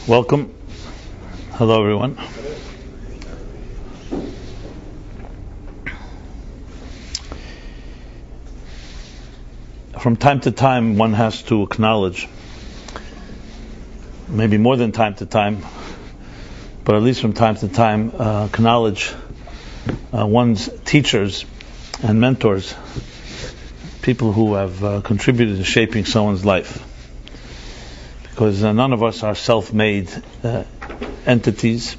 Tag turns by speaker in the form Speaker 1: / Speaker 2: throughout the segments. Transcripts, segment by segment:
Speaker 1: Welcome. Hello, everyone. From time to time, one has to acknowledge, maybe more than time to time, but at least from time to time, acknowledge one's teachers and mentors, people who have contributed to shaping someone's life. Because none of us are self-made entities.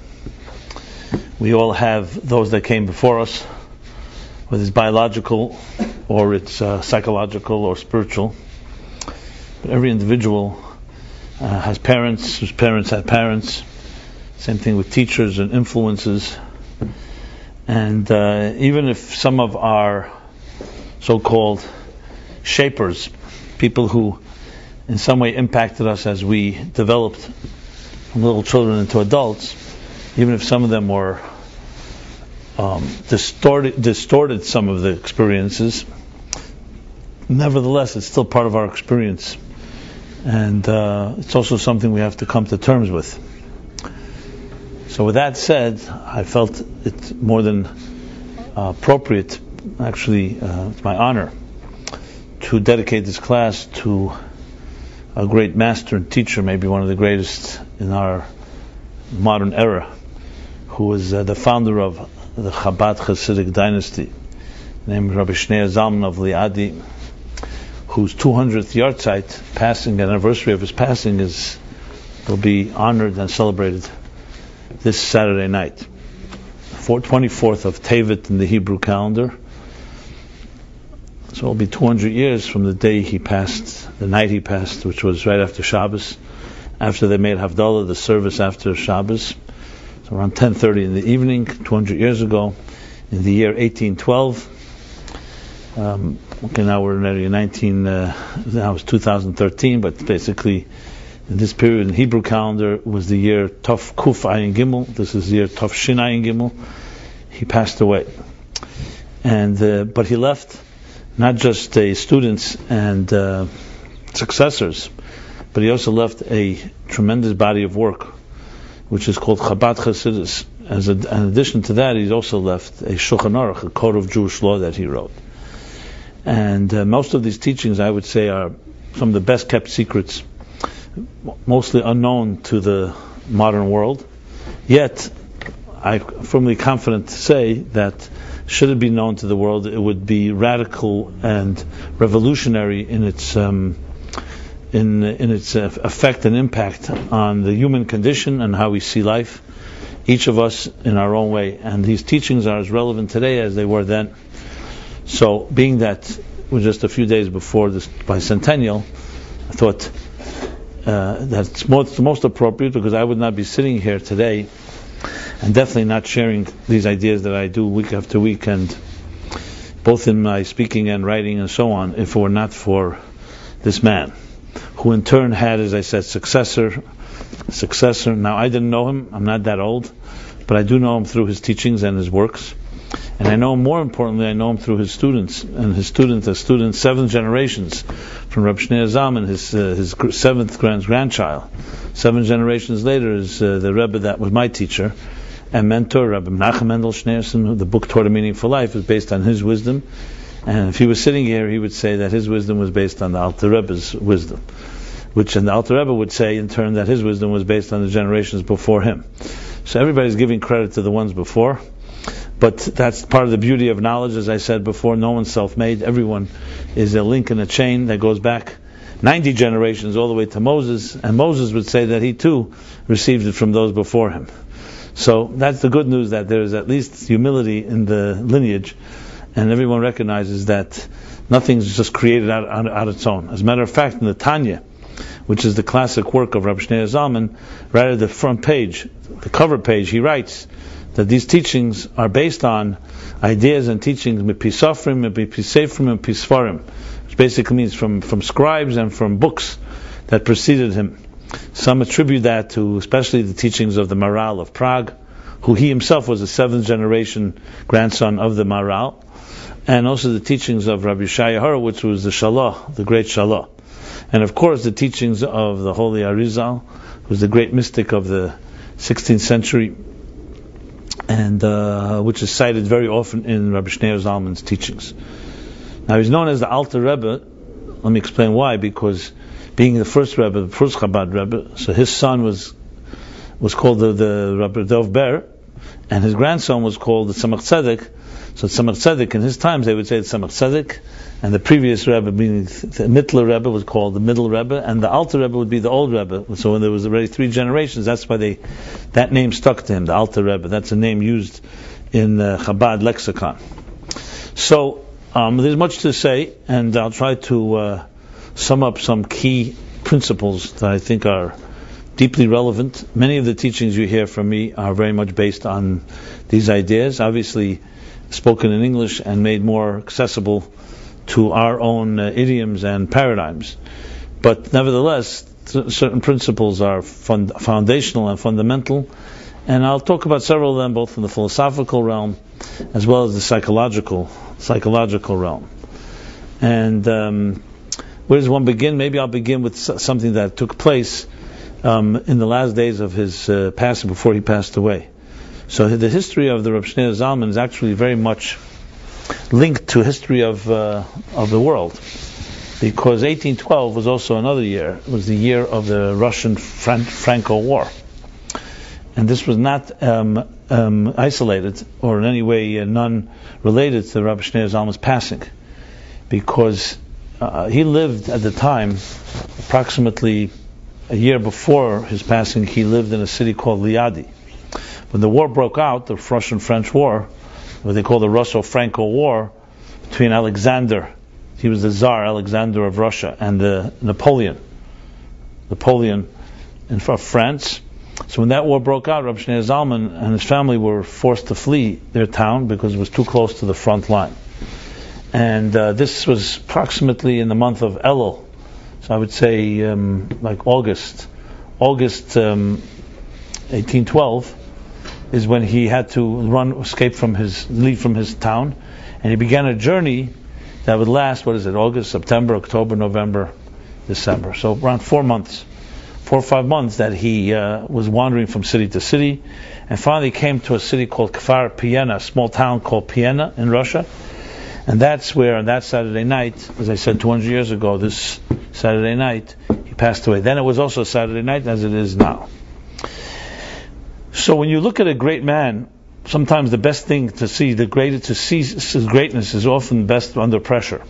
Speaker 1: We all have those that came before us, whether it's biological or it's psychological or spiritual. But every individual has parents whose parents had parents. Same thing with teachers and influences. And even if some of our so-called shapers, people who in some way impacted us as we developed from little children into adults, even if some of them were distorted some of the experiences, nevertheless it's still part of our experience, and it's also something we have to come to terms with. So with that said, I felt it more than appropriate, actually it's my honor, to dedicate this class to a great master and teacher, maybe one of the greatest in our modern era, who was the founder of the Chabad Hasidic dynasty, named Rabbi Shniur Zalman of Liadi, whose 200th yahrzeit passing, anniversary of his passing, will be honored and celebrated this Saturday night, 24th of Tevet in the Hebrew calendar. So it'll be 200 years from the day he passed, the night he passed, which was right after Shabbos, after they made Havdalah, the service after Shabbos. So around 10:30 in the evening, 200 years ago, in the year 1812. Okay, now we're in now it's 2013, but basically in this period in Hebrew calendar was the year Tov Kuf Ayin Gimel. This is the year Tov Shin Ayin Gimel. He passed away, and but he left not just students and successors, but he also left a tremendous body of work, which is called Chabad Chassidus. In addition to that, he's also left a Shulchan Aruch, a code of Jewish law that he wrote. And most of these teachings, I would say, are some of the best kept secrets, mostly unknown to the modern world. Yet, I'm firmly confident to say that should it be known to the world, it would be radical and revolutionary in its effect and impact on the human condition and how we see life, each of us in our own way. And these teachings are as relevant today as they were then. So, being that we're just a few days before this Bicentennial, I thought that's most appropriate, because I would not be sitting here today and definitely not sharing these ideas that I do week after week, and both in my speaking and writing and so on, if it were not for this man, who in turn had, as I said, successor. Now, I didn't know him, I'm not that old, but I do know him through his teachings and his works. And I know him, more importantly, I know him through his students, and his students, 7 generations, from Rabbi Shniur Zalman, his 7th grandchild. 7 generations later is the Rebbe that was my teacher and mentor, Rabbi Menachem Mendel Schneerson, who the book Torah Meaning for Life is based on his wisdom. And if he was sitting here, he would say that his wisdom was based on the Alter Rebbe's wisdom, and the Alter Rebbe would say in turn that his wisdom was based on the generations before him. So everybody's giving credit to the ones before. But that's part of the beauty of knowledge, as I said before. No one's self-made. Everyone is a link in a chain that goes back 90 generations all the way to Moses. And Moses would say that he too received it from those before him. So that's the good news, that there is at least humility in the lineage. And everyone recognizes that nothing's just created out its own. As a matter of fact, in the Tanya, which is the classic work of Rabbi Shniur Zalman, right at the front page, the cover page, he writes that these teachings are based on ideas and teachings mipisofrim, mipisefrim, and pisfarim, which basically means from scribes and from books that preceded him. Some attribute that to especially the teachings of the Maral of Prague, who he himself was a 7th generation grandson of the Maral, and also the teachings of Rabbi Shaya Horowitz, who was the Shalah, the great Shalah. And of course, the teachings of the Holy Arizal, who's the great mystic of the 16th century, and which is cited very often in Rabbi Shniur Zalman's teachings. Now, he's known as the Alter Rebbe. Let me explain why. Because being the first Rebbe, the first Chabad Rebbe, so his son was called the Rabbi Dov Ber, and his grandson was called the Tzemach Tzedek. So Tzemach Tzedek, in his times, they would say the Tzemach Tzedek, and the previous Rebbe, meaning the Mittler Rebbe, was called the Middle Rebbe, and the Alter Rebbe would be the Old Rebbe. So when there was already 3 generations, that's why that name stuck to him, the Alter Rebbe. That's a name used in Chabad lexicon. So there's much to say, and I'll try to sum up some key principles that I think are deeply relevant. Many of the teachings you hear from me are very much based on these ideas, obviously spoken in English and made more accessible to our own idioms and paradigms. But nevertheless, certain principles are foundational and fundamental, and I'll talk about several of them, both in the philosophical realm as well as the psychological realm. And where does one begin? Maybe I'll begin with something that took place in the last days of his passing, before he passed away. So the history of the Rabbi Shniur Zalman is actually very much linked to history of the world, because 1812 was also another year. It was the year of the Russian-Franco War, and this was not isolated or in any way non-related to Rabbi Shniur Zalman's passing, because he lived at the time, approximately a year before his passing, he lived in a city called Liadi. When the war broke out, the Russian-French War, what they call the Russo-Franco War, between Alexander, he was the Tsar Alexander of Russia, and the Napoleon in France. So when that war broke out, Rabbi Shniur Zalman and his family were forced to flee their town because it was too close to the front line. And this was approximately in the month of Elul, so I would say like August 1812 is when he had to leave from his town, and he began a journey that would last, August, September, October, November, December. So around 4 or 5 months that he was wandering from city to city, and finally came to a city called Kfar Piena, a small town called Piena in Russia. And that's where, on that Saturday night, as I said 200 years ago, this Saturday night, he passed away. Then it was also Saturday night, as it is now. So when you look at a great man, sometimes the best thing to see his greatness is often best under pressure.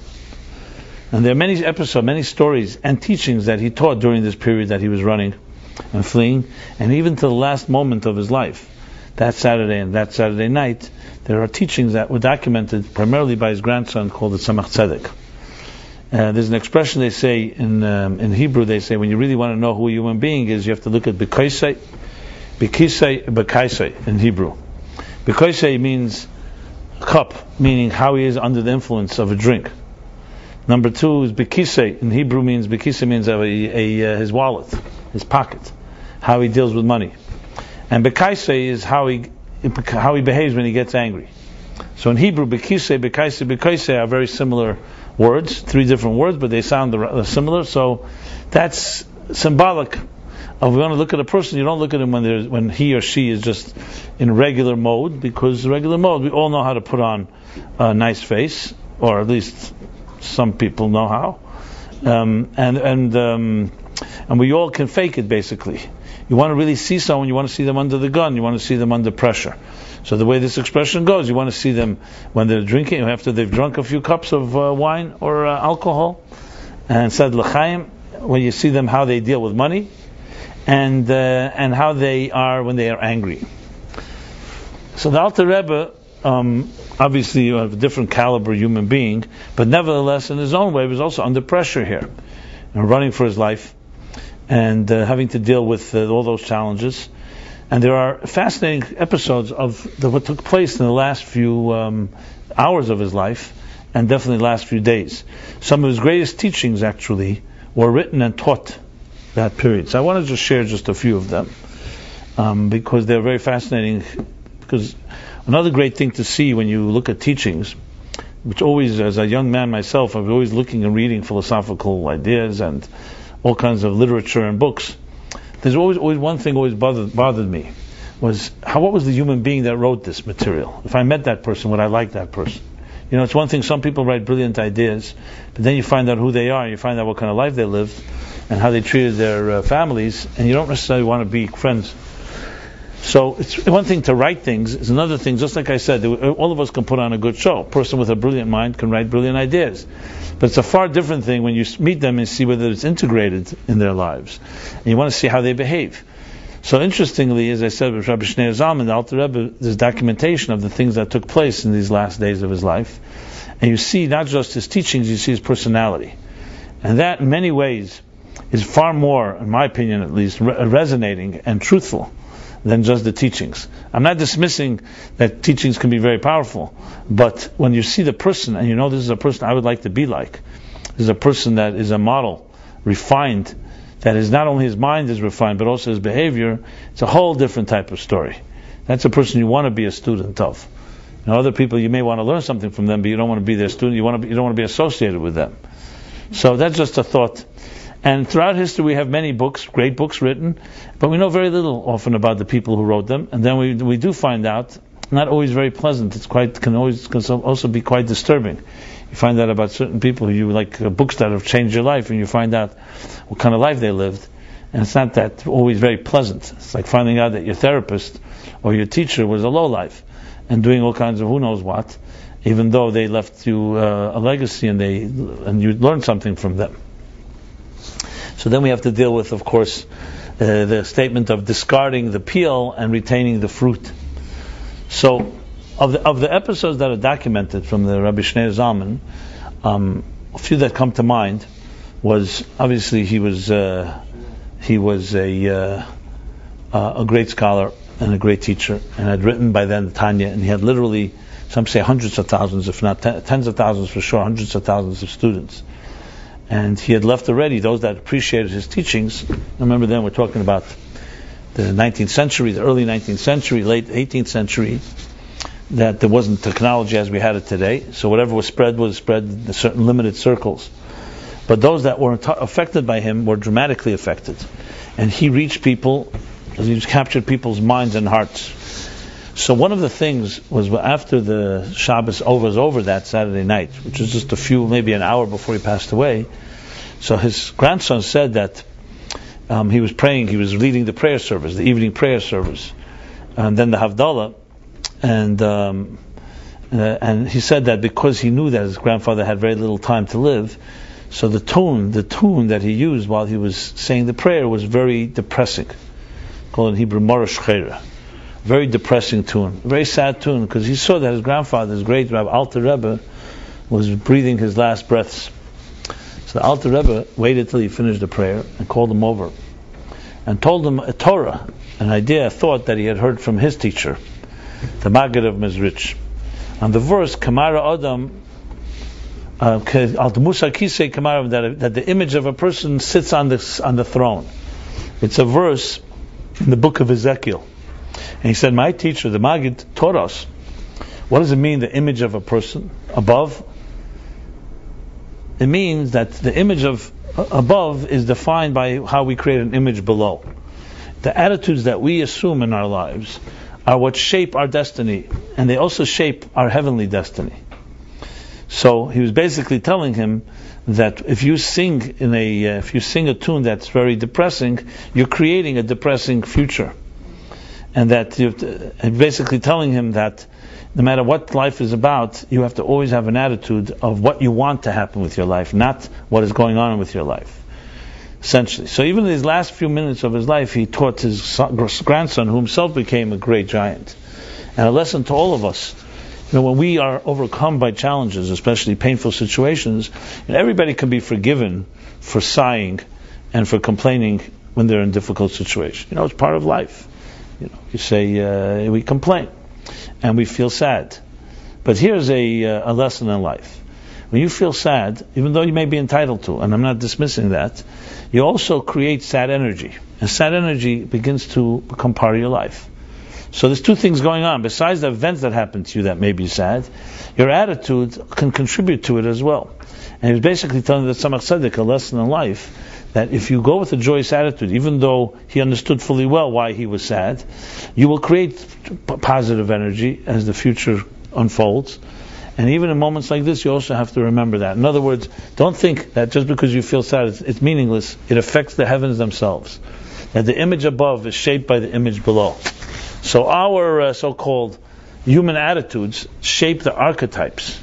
Speaker 1: And there are many episodes, many stories and teachings that he taught during this period that he was running and fleeing, and even to the last moment of his life, that Saturday and that Saturday night, there are teachings that were documented primarily by his grandson called the Tzemach Tzedek. There's an expression they say in Hebrew, they say when you really want to know who a human being is, you have to look at Bekaisei in Hebrew. Bekaisei means cup, meaning how he is under the influence of a drink. Number 2 is Bekisei in Hebrew, means his wallet, his pocket, how he deals with money. And Bekaisei is how he behaves when he gets angry. So in Hebrew, Bekaisei are very similar words, 3 different words, but they sound similar. So that's symbolic of, we want to look at a person, you don't look at him when he or she is just in regular mode, because regular mode, we all know how to put on a nice face, or at least some people know how, and we all can fake it basically. You want to really see someone, you want to see them under the gun, you want to see them under pressure. So the way this expression goes, you want to see them when they're drinking, after they've drunk a few cups of wine or alcohol, and said l'chaim, when you see them how they deal with money, and how they are when they are angry. So the Alter Rebbe, obviously you have a different caliber human being, but nevertheless in his own way was also under pressure here, and running for his life, and having to deal with all those challenges. And there are fascinating episodes of what took place in the last few hours of his life, and definitely the last few days. Some of his greatest teachings actually were written and taught that period. So I want to just share just a few of them, because they're very fascinating. Because another great thing to see when you look at teachings, which always, as a young man myself, I was always looking and reading philosophical ideas and all kinds of literature and books. There's always one thing always bothered me, was what was the human being that wrote this material? If I met that person, would I like that person? It's one thing, some people write brilliant ideas, but then you find out who they are, you find out what kind of life they lived, and how they treated their families, and you don't necessarily want to be friends. So it's one thing to write things, it's another thing, just like I said, all of us can put on a good show. A person with a brilliant mind can write brilliant ideas. But it's a far different thing when you meet them and see whether it's integrated in their lives. And you want to see how they behave. So interestingly, as I said with Rabbi Shniur Zalman, the Alter Rebbe, there's documentation of the things that took place in these last days of his life. And you see not just his teachings, you see his personality. And that, in many ways, is far more, in my opinion at least, resonating and truthful than just the teachings. I'm not dismissing that teachings can be very powerful, but when you see the person, and this is a person I would like to be like, this is a person that is a model, refined, that is not only his mind is refined, but also his behavior, it's a whole different type of story. That's a person you want to be a student of. Other people, you may want to learn something from them, but you don't want to be their student, you don't want to be associated with them. So that's just a thought. And throughout history we have many books, great books written, but we know very little often about the people who wrote them. And then we do find out, not always very pleasant, can also be quite disturbing. You find out about certain people, you like books that have changed your life, and you find out what kind of life they lived. And it's not that always very pleasant. It's like finding out that your therapist or your teacher was a lowlife and doing all kinds of who knows what, even though they left you a legacy and you learned something from them. So then we have to deal with, of course, the statement of discarding the peel and retaining the fruit. So, of the episodes that are documented from the Rabbi Shniur Zalman, a few that come to mind was obviously he was a great scholar and a great teacher, and had written by then Tanya, and he had literally, some say hundreds of thousands, if not tens of thousands for sure, hundreds of thousands of students. And he had left already those that appreciated his teachings. Remember then we're talking about the 19th century, the early 19th century, late 18th century, that there wasn't technology as we had it today. So whatever was spread in certain limited circles. But those that were affected by him were dramatically affected. And he reached people, he captured people's minds and hearts. So one of the things was after the Shabbos was over that Saturday night, which was just maybe an hour before he passed away. So his grandson said that he was praying, he was leading the prayer service, the evening prayer service, and then the Havdalah, and he said that because he knew that his grandfather had very little time to live, so the tune that he used while he was saying the prayer was very depressing, called in Hebrew Morosh Chera. Very depressing tune, very sad tune, because he saw that his grandfather, his great Rabbi Alter Rebbe, was breathing his last breaths. So the Alter Rebbe waited till he finished the prayer and called him over and told him a Torah, an idea, a thought that he had heard from his teacher, the Maggid of Mezrich. And the verse Kamara Adam, that the image of a person sits on the throne. It's a verse in the book of Ezekiel. And he said, my teacher, the Maggid, taught us. What does it mean, the image of a person above? It means that the image of above is defined by how we create an image below. The attitudes that we assume in our lives are what shape our destiny, and they also shape our heavenly destiny. So he was basically telling him that if you sing a tune that's very depressing, you're creating a depressing future. And that and basically telling him that no matter what life is about, you have to always have an attitude of what you want to happen with your life, not what is going on with your life. Essentially. So even in these last few minutes of his life, he taught his grandson, who himself became a great giant. And a lesson to all of us. When we are overcome by challenges, especially painful situations, everybody can be forgiven for sighing and for complaining when they're in difficult situations. It's part of life. You say, we complain and we feel sad. But here's a lesson in life. When you feel sad, even though you may be entitled to, and I'm not dismissing that, you also create sad energy. And sad energy begins to become part of your life. So there's two things going on. Besides the events that happen to you that may be sad, your attitude can contribute to it as well. And he was basically telling the Tzemach Tzedek a lesson in life, that if you go with a joyous attitude, even though he understood fully well why he was sad, you will create positive energy as the future unfolds. And even in moments like this, you also have to remember that. In other words, don't think that just because you feel sad, it's meaningless. It affects the heavens themselves. That the image above is shaped by the image below. So our so-called human attitudes shape the archetypes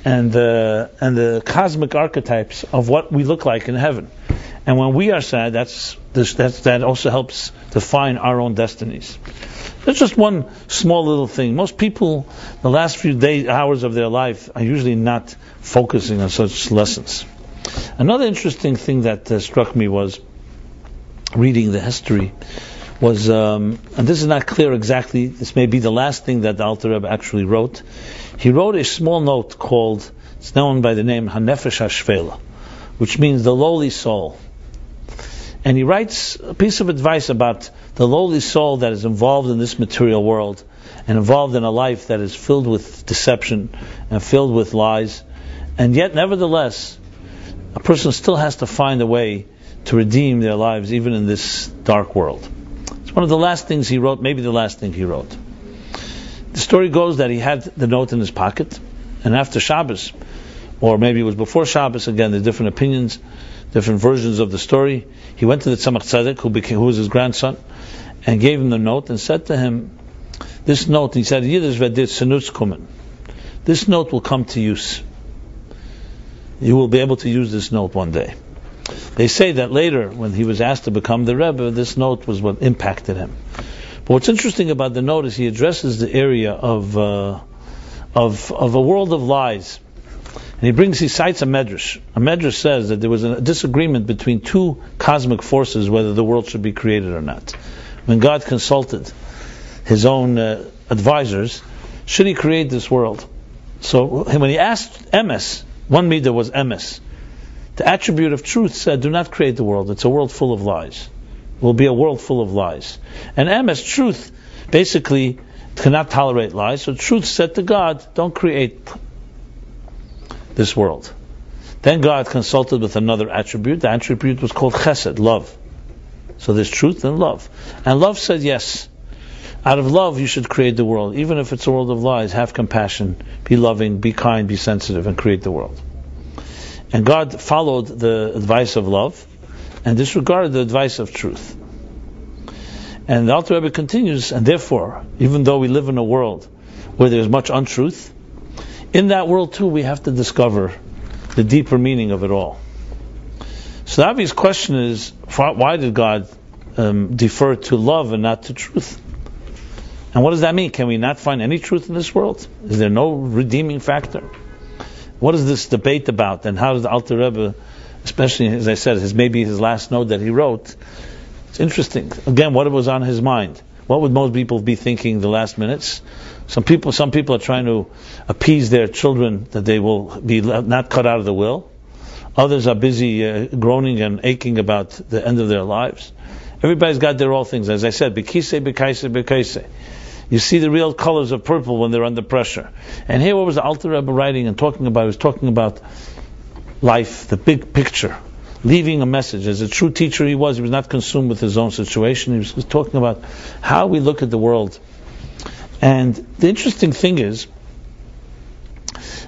Speaker 1: and the cosmic archetypes of what we look like in heaven. And when we are sad, that also helps define our own destinies. That's just one small little thing. Most people, the last few hours of their life, are usually not focusing on such lessons. Another interesting thing that struck me was reading the history was, and this is not clear exactly, this may be the last thing that the Alter Rebbe actually wrote. He wrote a small note called, it's known by the name Hanefesh HaShvela, which means the lowly soul. And he writes a piece of advice about the lowly soul that is involved in this material world and involved in a life that is filled with deception and filled with lies. And yet, nevertheless, a person still has to find a way to redeem their lives even in this dark world. It's one of the last things he wrote, maybe the last thing he wrote. The story goes that he had the note in his pocket, and after Shabbos, or maybe it was before Shabbos, again, there's different opinions, different versions of the story. He went to the Tzemach Tzedek, who was his grandson, and gave him the note and said to him, this note, he said, Yiddish vedit senutz kommen. This note will come to use. You will be able to use this note one day. They say that later, when he was asked to become the Rebbe, this note was what impacted him. But what's interesting about the note is he addresses the area of a world of lies. And he cites a medrash. A medrash says that there was a disagreement between two cosmic forces whether the world should be created or not. When God consulted his own advisors, should he create this world? So when he asked Emes, one midah was Emes, the attribute of truth said, do not create the world. It's a world full of lies. It will be a world full of lies. And Emes, truth, basically cannot tolerate lies. So truth said to God, don't create this world. Then God consulted with another attribute. The attribute was called chesed, love. So there's truth and love. And love said yes. Out of love you should create the world. Even if it's a world of lies, have compassion, be loving, be kind, be sensitive, and create the world. And God followed the advice of love and disregarded the advice of truth. And the Alter Rebbe continues, and therefore, even though we live in a world where there's much untruth, in that world too we have to discover the deeper meaning of it all. So the obvious question is, why did God defer to love and not to truth? And what does that mean? Can we not find any truth in this world? Is there no redeeming factor? What is this debate about? And how does the Alter Rebbe, especially as I said, maybe his last note that he wrote, it's interesting. Again, what was on his mind? What would most people be thinking the last minutes? Some people are trying to appease their children that they will be not cut out of the will. Others are busy groaning and aching about the end of their lives. Everybody's got their own things. As I said, bekise, bekaise, bekaise. You see the real colors of purple when they're under pressure. And here, what was the Alter Rebbe writing and talking about? He was talking about life, the big picture, leaving a message. As a true teacher he was not consumed with his own situation. He was talking about how we look at the world. And the interesting thing is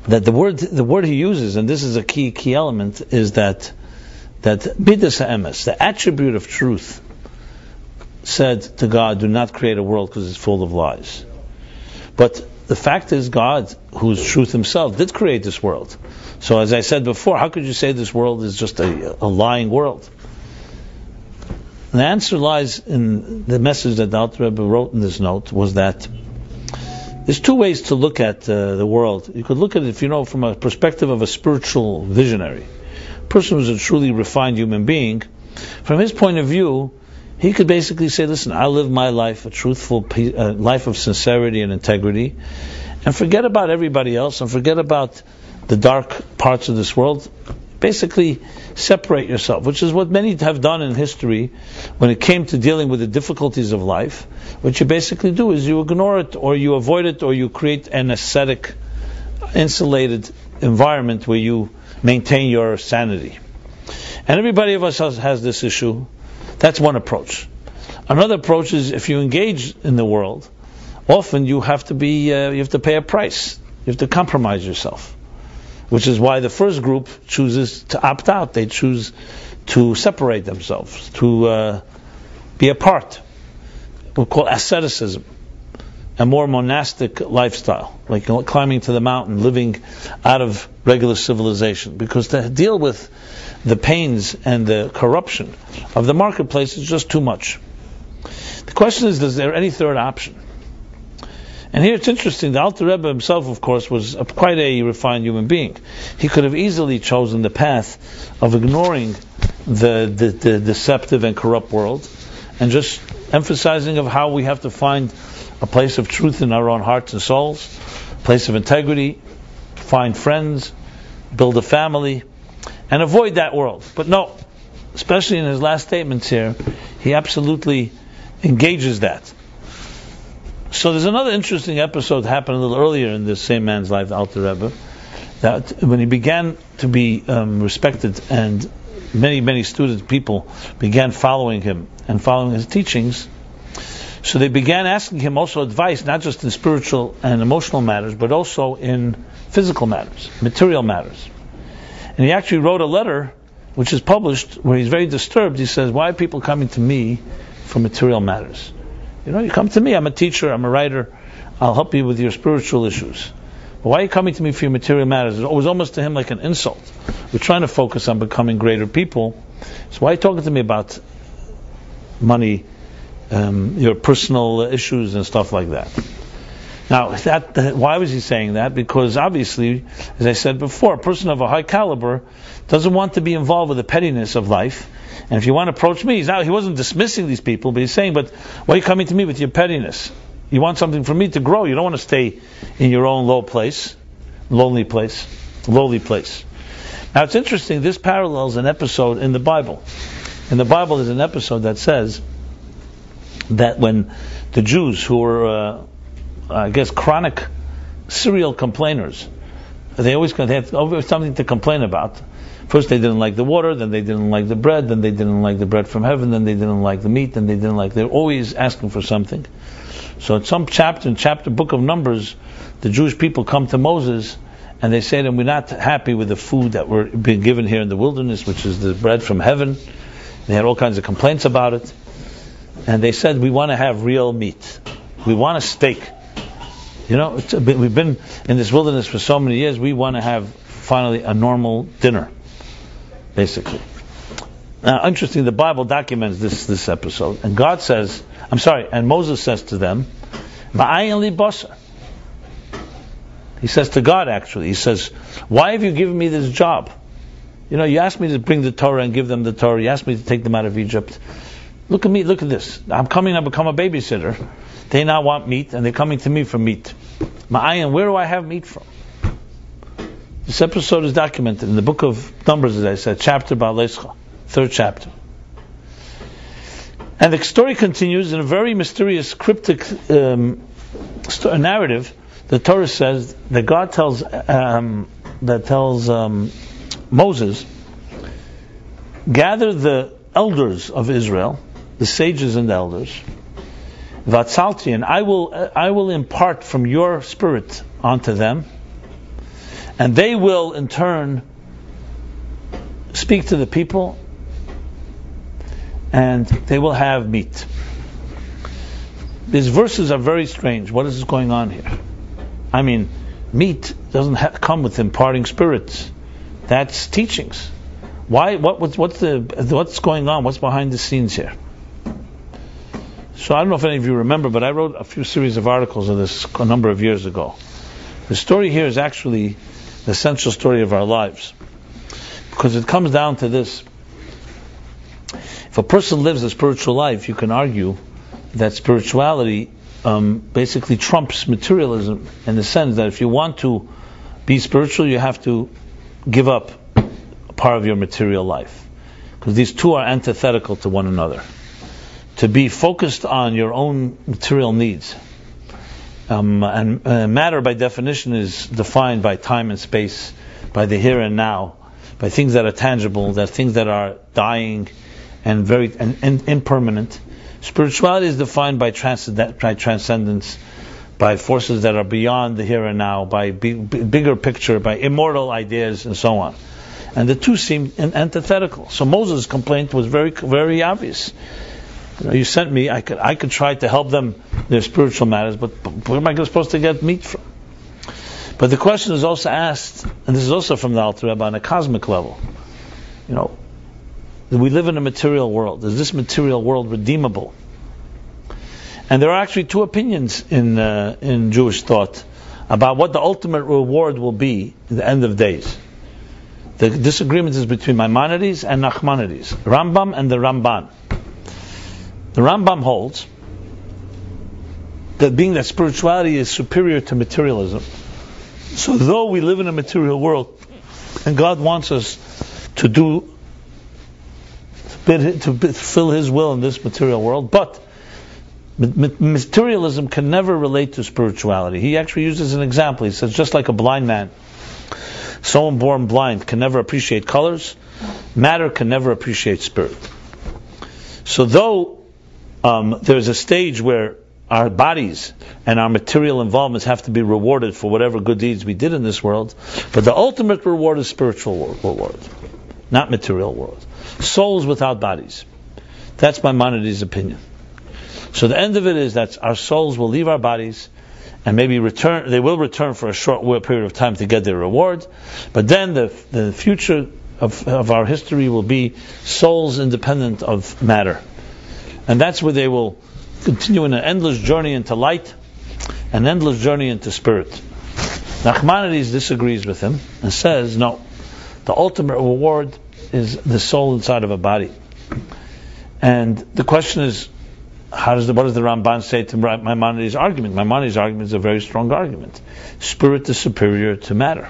Speaker 1: that the word he uses, and this is a key element, is that midas ha'emes, the attribute of truth, said to God, do not create a world because it's full of lies. But the fact is, God, who's truth himself, did create this world. So as I said before, how could you say this world is just a lying world? And the answer lies in the message that the Alter Rebbe wrote in this note, was that there's two ways to look at the world. You could look at it, from a perspective of a spiritual visionary. A person who's a truly refined human being, from his point of view, he could basically say, listen, I live my life, a truthful life of sincerity and integrity, and forget about everybody else, and forget about the dark parts of this world. basically separate yourself, which is what many have done in history when it came to dealing with the difficulties of life. What you basically do is you ignore it, or you avoid it, or you create an ascetic, insulated environment where you maintain your sanity. And everybody of us has this issue. That's one approach. Another approach is if you engage in the world, often you have to pay a price. You have to compromise yourself, which is why the first group chooses to opt out. They choose to separate themselves, to be apart. We'll call asceticism, a more monastic lifestyle, like climbing to the mountain, living out of regular civilization. Because to deal with the pains and the corruption of the marketplace is just too much. The question is there any third option? And here it's interesting, the Alter Rebbe himself, of course, was quite a refined human being. He could have easily chosen the path of ignoring the deceptive and corrupt world and just emphasizing of how we have to find a place of truth in our own hearts and souls, a place of integrity, find friends, build a family, and avoid that world. But no, especially in his last statements here, he absolutely engages that. So there's another interesting episode happened a little earlier in this same man's life, the Alter Rebbe, that when he began to be respected and many students, people began following him and following his teachings, so they began asking him also advice, not just in spiritual and emotional matters, but also in physical matters, material matters. And he actually wrote a letter, which is published, where he's very disturbed. He says, why are people coming to me for material matters? You come to me, I'm a teacher, I'm a writer, I'll help you with your spiritual issues. But why are you coming to me for your material matters? It was almost to him like an insult. We're trying to focus on becoming greater people. So why are you talking to me about money, your personal issues and stuff like that? Now, why was he saying that? Because obviously, as I said before, a person of a high caliber doesn't want to be involved with the pettiness of life. And if you want to approach me, he wasn't dismissing these people, but he's saying, but why are you coming to me with your pettiness? You want something from me to grow. You don't want to stay in your own lowly place. Now it's interesting, this parallels an episode in the Bible. In the Bible there's an episode that says that when the Jews, who were, chronic serial complainers, they had always something to complain about. First they didn't like the water, then they didn't like the bread, then they didn't like the bread from heaven, then they didn't like the meat, then they're always asking for something. So in some book of Numbers, the Jewish people come to Moses and they say to him, we're not happy with the food that we're being given here in the wilderness, which is the bread from heaven. They had all kinds of complaints about it. And they said, we want to have real meat. We want a steak. We've been in this wilderness for so many years, we want to have finally a normal dinner, basically. Now, interesting, the Bible documents this episode, and and Moses says to them, Ma'ayin li basar. He says to God, actually, he says, why have you given me this job? You asked me to bring the Torah and give them the Torah, you asked me to take them out of Egypt. Look at me, look at this. I'm coming to become a babysitter. They now want meat, and they're coming to me for meat. Ma'ayin, where do I have meat from? This episode is documented in the book of Numbers, as I said, chapter Ba'alescha, 3rd chapter. And the story continues in a very mysterious, cryptic narrative. The Torah says that God tells Moses, gather the elders of Israel, the sages and the elders, Vatzalti, and I will impart from your spirit onto them, and they will in turn speak to the people, and they will have meat. These verses are very strange. What is going on here? I mean, meat doesn't come with imparting spirits. That's teachings. Why? What's going on? What's behind the scenes here? So I don't know if any of you remember, but I wrote a few series of articles on this a number of years ago. The story here is actually the essential story of our lives, because it comes down to this. If a person lives a spiritual life, you can argue that spirituality basically trumps materialism, in the sense that if you want to be spiritual, you have to give up part of your material life. Because these two are antithetical to one another. To be focused on your own material needs. And matter by definition is defined by time and space, by the here and now, by things that are tangible, that things that are dying and very impermanent. Spirituality is defined by transcendence, by forces that are beyond the here and now, by bigger picture, by immortal ideas, and so on. And the two seem antithetical. So Moses' complaint was very, very obvious. You sent me, I could try to help them their spiritual matters, but where am I supposed to get meat from? But the question is also asked, and this is also from the Alter Rebbe on a cosmic level. We live in a material world. Is this material world redeemable? And there are actually two opinions in Jewish thought about what the ultimate reward will be at the end of days. The disagreement is between Maimonides and Nachmanides, Rambam and the Ramban. The Rambam holds that being that spirituality is superior to materialism, so though we live in a material world and God wants us to fulfill His will in this material world, but materialism can never relate to spirituality. He actually uses an example. He says, just like a blind man, someone born blind can never appreciate colors, matter can never appreciate spirit. So though there's a stage where our bodies and our material involvements have to be rewarded for whatever good deeds we did in this world, but the ultimate reward is spiritual reward, not material world. Souls without bodies. That's Maimonides' opinion. So the end of it is that our souls will leave our bodies and maybe return. They will return for a short period of time to get their reward, but then the future of our history will be souls independent of matter. And that's where they will continue in an endless journey into light, an endless journey into spirit. Nachmanides disagrees with him and says, no, the ultimate reward is the soul inside of a body. And the question is, what does the Ramban say to Maimonides' argument? Maimonides' argument is a very strong argument. Spirit is superior to matter.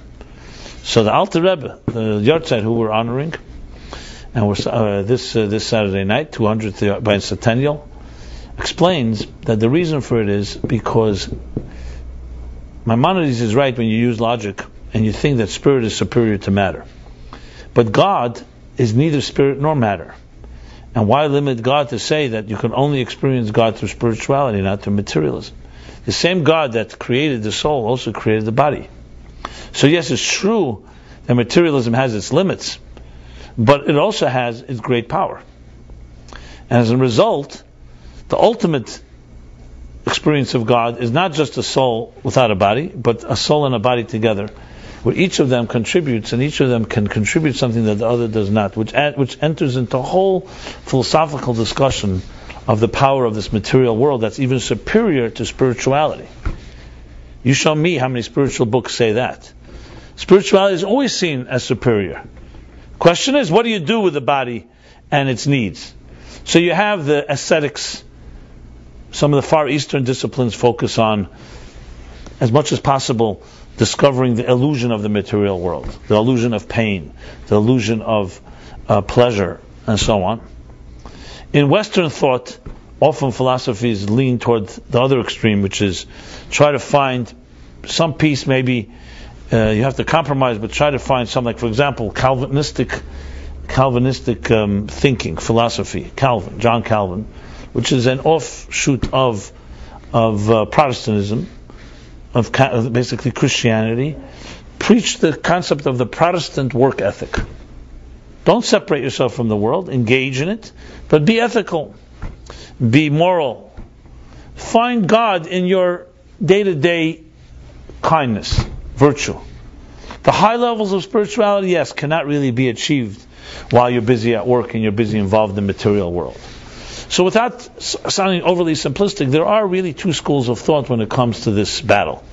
Speaker 1: So the Alter Rebbe, the Yortzeit who we're honoring, and we're this Saturday night, 200th Bicentennial, explains that the reason for it is because Maimonides is right when you use logic and you think that spirit is superior to matter. But God is neither spirit nor matter. And why limit God to say that you can only experience God through spirituality, not through materialism? The same God that created the soul also created the body. So yes, it's true that materialism has its limits, but it also has its great power. And as a result, the ultimate experience of God is not just a soul without a body, but a soul and a body together, where each of them contributes, and each of them can contribute something that the other does not, which enters into a whole philosophical discussion of the power of this material world that's even superior to spirituality. You show me how many spiritual books say that. Spirituality is always seen as superior. Question is, what do you do with the body and its needs? So you have the ascetics. Some of the Far Eastern disciplines focus on, as much as possible, discovering the illusion of the material world, the illusion of pain, the illusion of pleasure, and so on. In Western thought, often philosophies lean toward the other extreme, which is try to find some peace. Maybe you have to compromise, but try to find something. Like, for example, Calvinistic thinking, philosophy, John Calvin, which is an offshoot of Protestantism, of basically Christianity, preach the concept of the Protestant work ethic. Don't separate yourself from the world, engage in it, but be ethical, be moral. Find God in your day-to-day kindness, virtue. The high levels of spirituality, yes, cannot really be achieved while you're busy at work and you're busy involved in the material world. So without sounding overly simplistic, there are really two schools of thought when it comes to this battle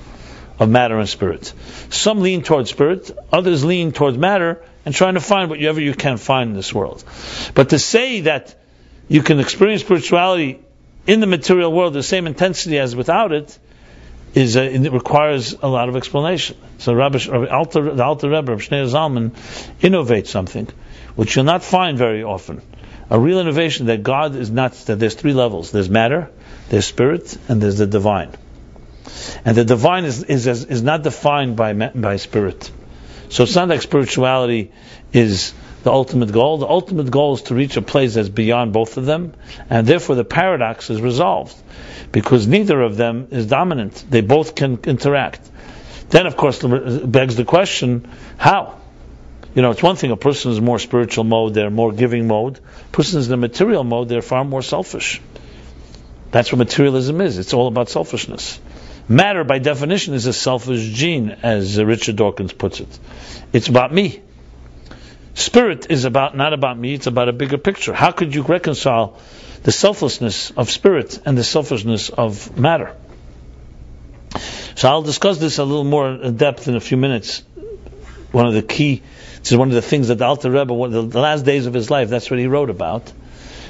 Speaker 1: of matter and spirit. Some lean towards spirit, others lean towards matter, and trying to find whatever you can find in this world. But to say that you can experience spirituality in the material world the same intensity as without it it requires a lot of explanation. So the Alter Rebbe of Shniur Zalman innovates something which you'll not find very often. A real innovation that God is not, that there's three levels. There's matter, there's spirit, and there's the divine. And the divine is not defined by spirit. So it's not like spirituality is the ultimate goal. The ultimate goal is to reach a place that's beyond both of them, and therefore the paradox is resolved, because neither of them is dominant. They both can interact. Then, of course, begs the question, how? It's one thing, a person is more spiritual mode, they're more giving mode. A person is in the material mode, they're far more selfish. That's what materialism is. It's all about selfishness. Matter, by definition, is a selfish gene, as Richard Dawkins puts it. It's about me. Spirit is not about me, it's about a bigger picture. How could you reconcile the selflessness of spirit and the selfishness of matter? So I'll discuss this a little more in depth in a few minutes. This is one of the things that the Alter Rebbe, the last days of his life, that's what he wrote about.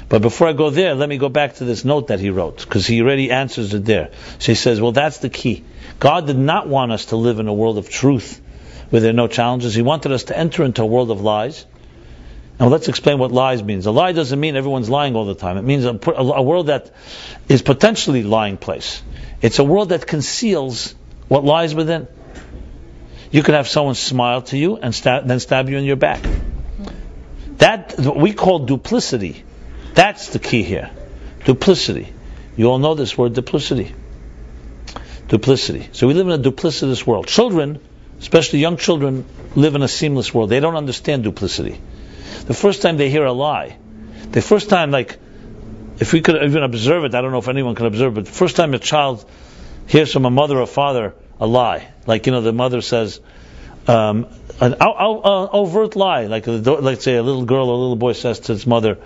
Speaker 1: But before I go there, let me go back to this note that he wrote, because he already answers it there. So he says, well, that's the key. God did not want us to live in a world of truth where there are no challenges. He wanted us to enter into a world of lies. And let's explain what lies means. A lie doesn't mean everyone's lying all the time. It means a world that is potentially lying place. It's a world that conceals what lies within. You could have someone smile to you and then stab you in your back. That what we call duplicity. That's the key here. Duplicity. You all know this word, duplicity. Duplicity. So we live in a duplicitous world. Children, especially young children, live in a seamless world. They don't understand duplicity. The first time they hear a lie, the first time, if we could even observe it, I don't know if anyone can observe it, but the first time a child hears from a mother or father a lie, the mother says, an overt lie, let's say a little girl or a little boy says to his mother,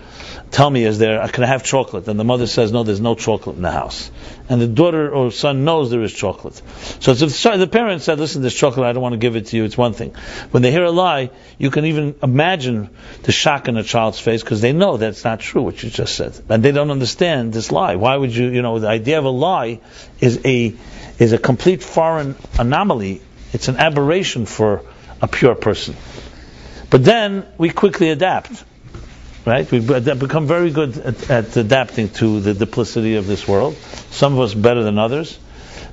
Speaker 1: tell me, can I have chocolate? And the mother says, no, there's no chocolate in the house. And the daughter or son knows there is chocolate. So if the parent said, listen, there's chocolate, I don't want to give it to you, it's one thing. When they hear a lie, you can even imagine the shock in a child's face, because they know that's not true, what you just said. And they don't understand this lie. Why would the idea of a lie is a complete foreign anomaly. It's an aberration for a pure person. But then we quickly adapt. Right? We've become very good at adapting to the duplicity of this world. Some of us better than others.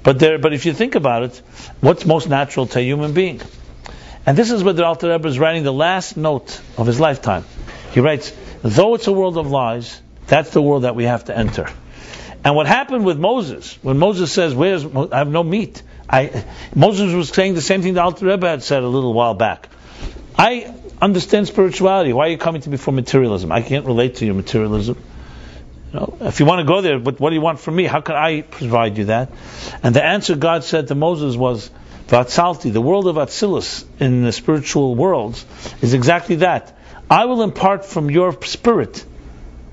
Speaker 1: But if you think about it, what's most natural to a human being? And this is what the Alter Rebbe is writing the last note of his lifetime. He writes, though it's a world of lies, that's the world that we have to enter. And what happened with Moses, when Moses says, I have no meat. Moses was saying the same thing the Alter Rebbe had said a little while back. I understand spirituality. Why are you coming to me for materialism? I can't relate to your materialism. If you want to go there, but what do you want from me? How can I provide you that? And the answer God said to Moses was, Vatzalti, the world of Atzilus in the spiritual worlds is exactly that. I will impart from your spirit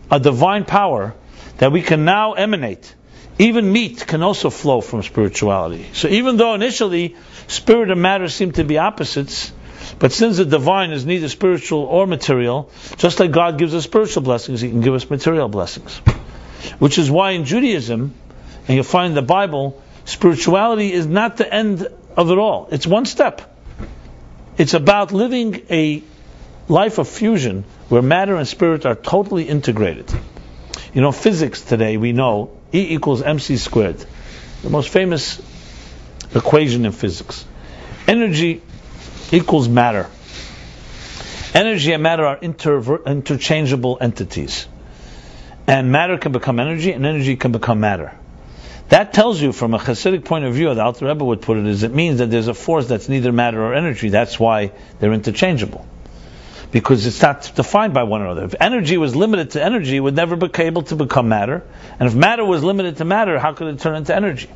Speaker 1: a divine power that we can now emanate. Even meat can also flow from spirituality. So even though initially spirit and matter seem to be opposites, but since the divine is neither spiritual or material, just like God gives us spiritual blessings, He can give us material blessings. Which is why in Judaism, and you'll find in the Bible, spirituality is not the end of it all. It's one step. It's about living a life of fusion where matter and spirit are totally integrated. Physics today, we know E equals mc squared. The most famous equation in physics. Energy equals matter. Energy and matter are interchangeable entities. And matter can become energy, and energy can become matter. That tells you, from a Hasidic point of view, the Alter Rebbe would put it means that there's a force that's neither matter or energy. That's why they're interchangeable. Because it's not defined by one another. If energy was limited to energy, it would never be able to become matter. And if matter was limited to matter, how could it turn into energy?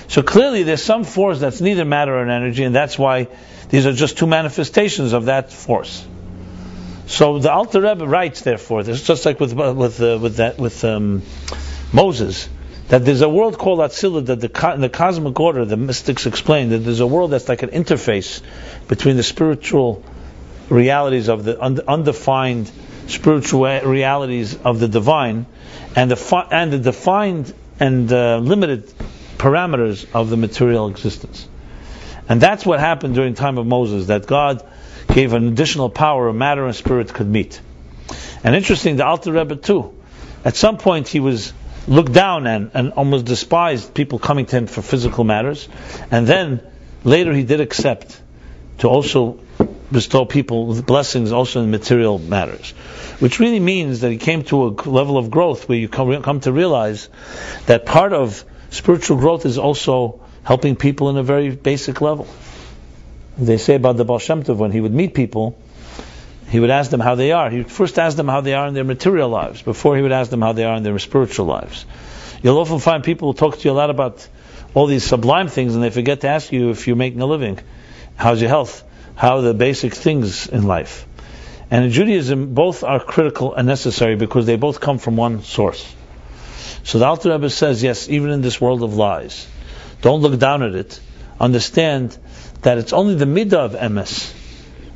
Speaker 1: So clearly there's some force that's neither matter or energy, and that's why these are just two manifestations of that force. So the Alter Rebbe writes, therefore, this is just like with Moses, that there's a world called Atzillah, that in the cosmic order, the mystics explain that there's a world that's like an interface between the spiritual realities of the undefined spiritual realities of the divine, and the defined and limited parameters of the material existence. And that's what happened during the time of Moses, that God gave an additional power, matter and spirit could meet. And interesting, the Alter Rebbe too, at some point he was looked down and almost despised people coming to him for physical matters, and then later he did accept to also bestow people with blessings also in material matters, which really means that he came to a level of growth where you come to realize that part of spiritual growth is also helping people in a very basic level. They say about the Baal Shem Tov, when he would meet people, he would ask them how they are. He would first ask them how they are in their material lives before he would ask them how they are in their spiritual lives. You'll often find people who talk to you a lot about all these sublime things and they forget to ask you if you're making a living. How's your health? How are the basic things in life? And in Judaism, both are critical and necessary because they both come from one source. So the Alter Rebbe says, yes, even in this world of lies, don't look down at it. Understand that it's only the midah of emes,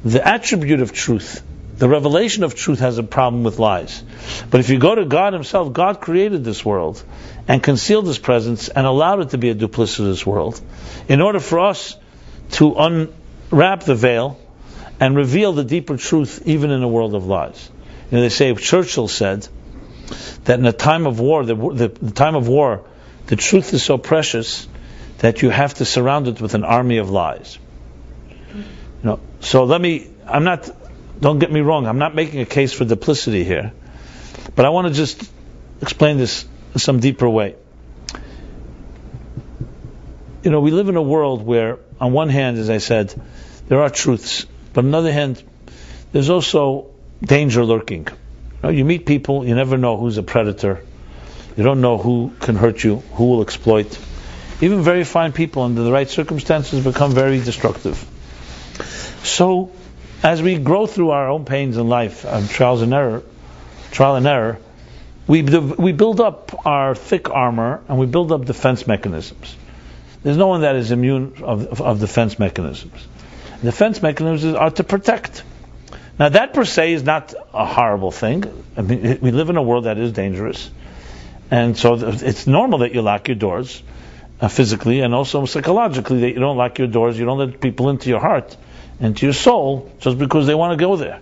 Speaker 1: the attribute of truth, the revelation of truth has a problem with lies. But if you go to God Himself, God created this world and concealed His presence and allowed it to be a duplicitous world in order for us to unwrap the veil and reveal the deeper truth even in a world of lies. You know, they say, Churchill said that in a time of war, the time of war, the truth is so precious that you have to surround it with an army of lies. You know, so don't get me wrong, I'm not making a case for duplicity here, but I want to just explain this in some deeper way. You know, we live in a world where, on one hand, as I said, there are truths, but on the other hand, there's also danger lurking. You know, you meet people, you never know who's a predator, you don't know who can hurt you, who will exploit. Even very fine people, under the right circumstances, become very destructive. So, as we grow through our own pains in life, trial and error, we build up our thick armor and we build up defense mechanisms. There's no one that is immune of defense mechanisms. Defense mechanisms are to protect. Now, that per se is not a horrible thing. I mean, we live in a world that is dangerous, and so it's normal that you lock your doors physically and also psychologically, that you don't lock your doors, you don't let people into your heart, into your soul, just because they want to go there.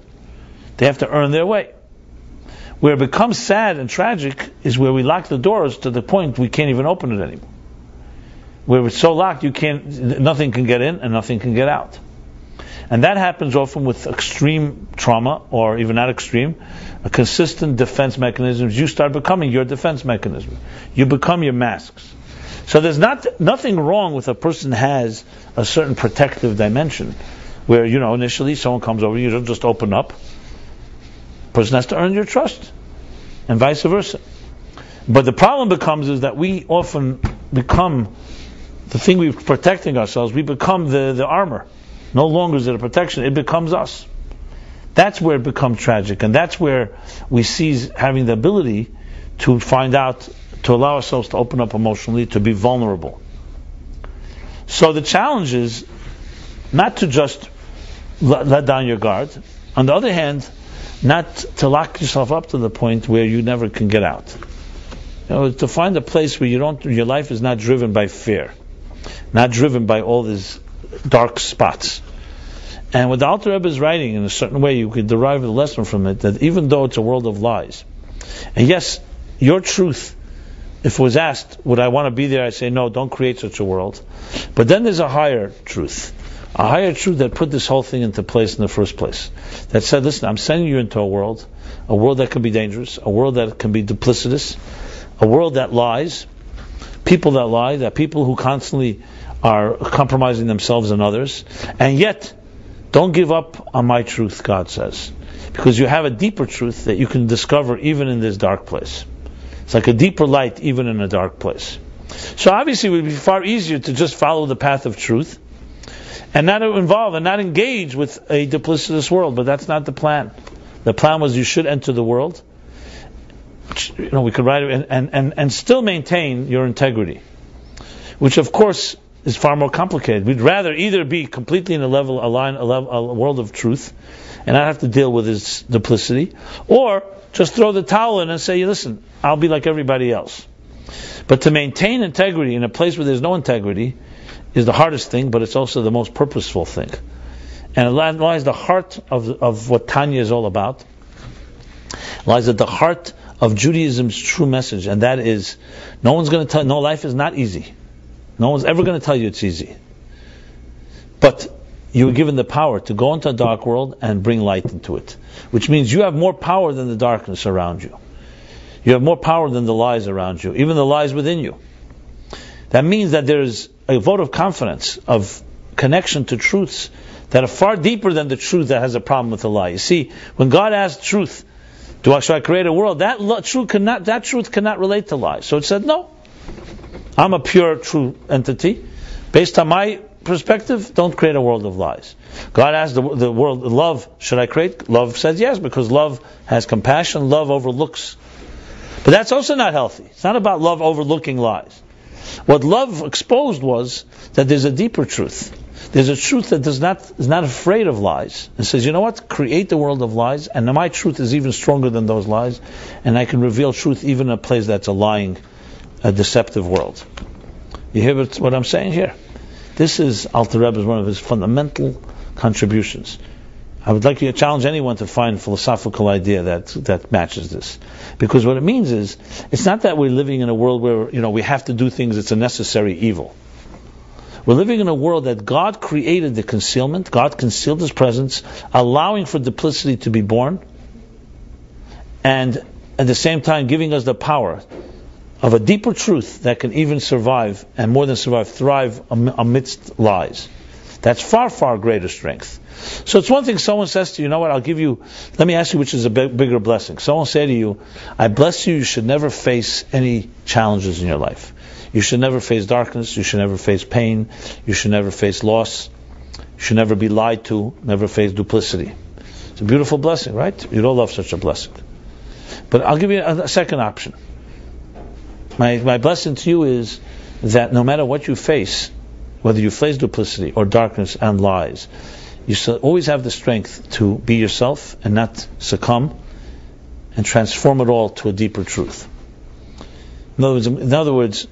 Speaker 1: They have to earn their way. Where it becomes sad and tragic is where we lock the doors to the point we can't even open it anymore. Where it's so locked, nothing can get in and nothing can get out. And that happens often with extreme trauma, or even not extreme, a consistent defense mechanisms. You start becoming your defense mechanism. You become your masks. So there's nothing wrong with a person has a certain protective dimension, where, you know, initially someone comes over, you don't just open up. The person has to earn your trust, and vice versa. But the problem becomes is that we often become the thing we're protecting ourselves. We become the armor. No longer is it a protection, it becomes us. That's where it becomes tragic, and that's where we cease having the ability to find out, to allow ourselves to open up emotionally, to be vulnerable. So the challenge is not to just let down your guard. On the other hand, not to lock yourself up to the point where you never can get out. You know, to find a place where your life is not driven by fear, not driven by all these dark spots. And what the Alter Rebbe is writing, in a certain way, you could derive a lesson from it, that even though it's a world of lies, and yes, your truth, if it was asked, would I want to be there, I say no, don't create such a world. But then there's a higher truth that put this whole thing into place in the first place, that said, listen, I'm sending you into a world that can be dangerous, a world that can be duplicitous, a world that lies, people that lie, that people who constantly are compromising themselves and others, and yet don't give up on my truth, God says, because you have a deeper truth that you can discover even in this dark place. It's like a deeper light even in a dark place. So obviously it would be far easier to just follow the path of truth and not involve and not engage with a duplicitous world, but that's not the plan. The plan was you should enter the world, you know, we could write it and still maintain your integrity, which of course is far more complicated. We'd rather either be completely in a world of truth and not have to deal with this duplicity, or just throw the towel in and say, listen, I'll be like everybody else. But to maintain integrity in a place where there's no integrity is the hardest thing, but it's also the most purposeful thing. And it lies the heart of what Tanya is all about. It lies at the heart of Judaism's true message, and that is, no one's going to tell you, no, life is not easy. No one's ever going to tell you it's easy. But you were given the power to go into a dark world and bring light into it. Which means you have more power than the darkness around you. You have more power than the lies around you, even the lies within you. That means that there's a vote of confidence, of connection to truths that are far deeper than the truth that has a problem with the lie. You see, when God asked truth, should I create a world? That truth cannot relate to lies. So it said, no. I'm a pure, true entity. Based on my perspective, don't create a world of lies. God asked the world, love, should I create? Love says yes, because love has compassion, love overlooks. But that's also not healthy. It's not about love overlooking lies. What love exposed was that there's a deeper truth. There's a truth that is not afraid of lies. And says, you know what? Create the world of lies, and my truth is even stronger than those lies, and I can reveal truth even in a place that's a lying, a deceptive world. You hear what I'm saying here? This is Alter Rebbe, one of his fundamental contributions. I would like you to challenge anyone to find a philosophical idea that matches this. Because what it means is, it's not that we're living in a world where we have to do things, it's a necessary evil. We're living in a world that God created the concealment, God concealed His presence, allowing for duplicity to be born, and at the same time giving us the power of a deeper truth that can even survive, and more than survive, thrive amidst lies. That's far, far greater strength. So it's one thing someone says to you, know what, let me ask you which is a bigger blessing. Someone say to you, I bless you, you should never face any challenges in your life. You should never face darkness, you should never face pain, you should never face loss, you should never be lied to, never face duplicity. It's a beautiful blessing, right? You'd all love such a blessing. But I'll give you a second option. My blessing to you is that no matter what you face, whether you face duplicity or darkness and lies, you shall always have the strength to be yourself and not succumb and transform it all to a deeper truth. In other words,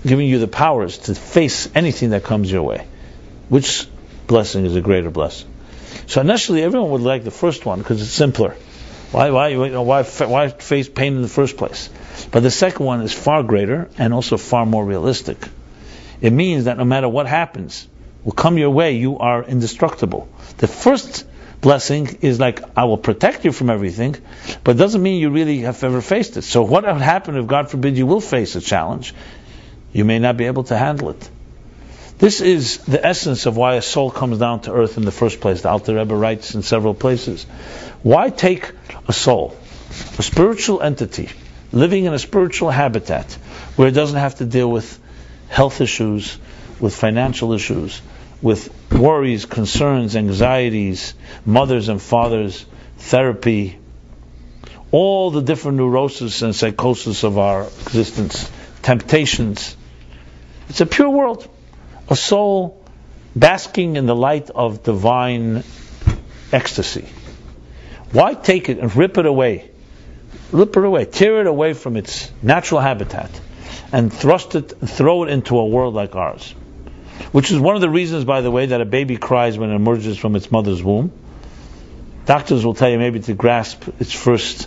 Speaker 1: giving you the powers to face anything that comes your way. Which blessing is a greater blessing? So initially, everyone would like the first one because it's simpler. Why face pain in the first place? But the second one is far greater and also far more realistic. It means that no matter what happens, will come your way, you are indestructible. The first blessing is like, I will protect you from everything, but it doesn't mean you really have ever faced it. So what would happen if, God forbid, you will face a challenge? You may not be able to handle it. This is the essence of why a soul comes down to earth in the first place. The Alter Rebbe writes in several places. Why take a soul, a spiritual entity, living in a spiritual habitat, where it doesn't have to deal with health issues, with financial issues, with worries, concerns, anxieties, mothers and fathers, therapy, all the different neuroses and psychosis of our existence, temptations. It's a pure world. A soul basking in the light of divine ecstasy. Why take it and rip it away? Rip it away. Tear it away from its natural habitat and throw it into a world like ours. Which is one of the reasons, by the way, that a baby cries when it emerges from its mother's womb. Doctors will tell you maybe to grasp its first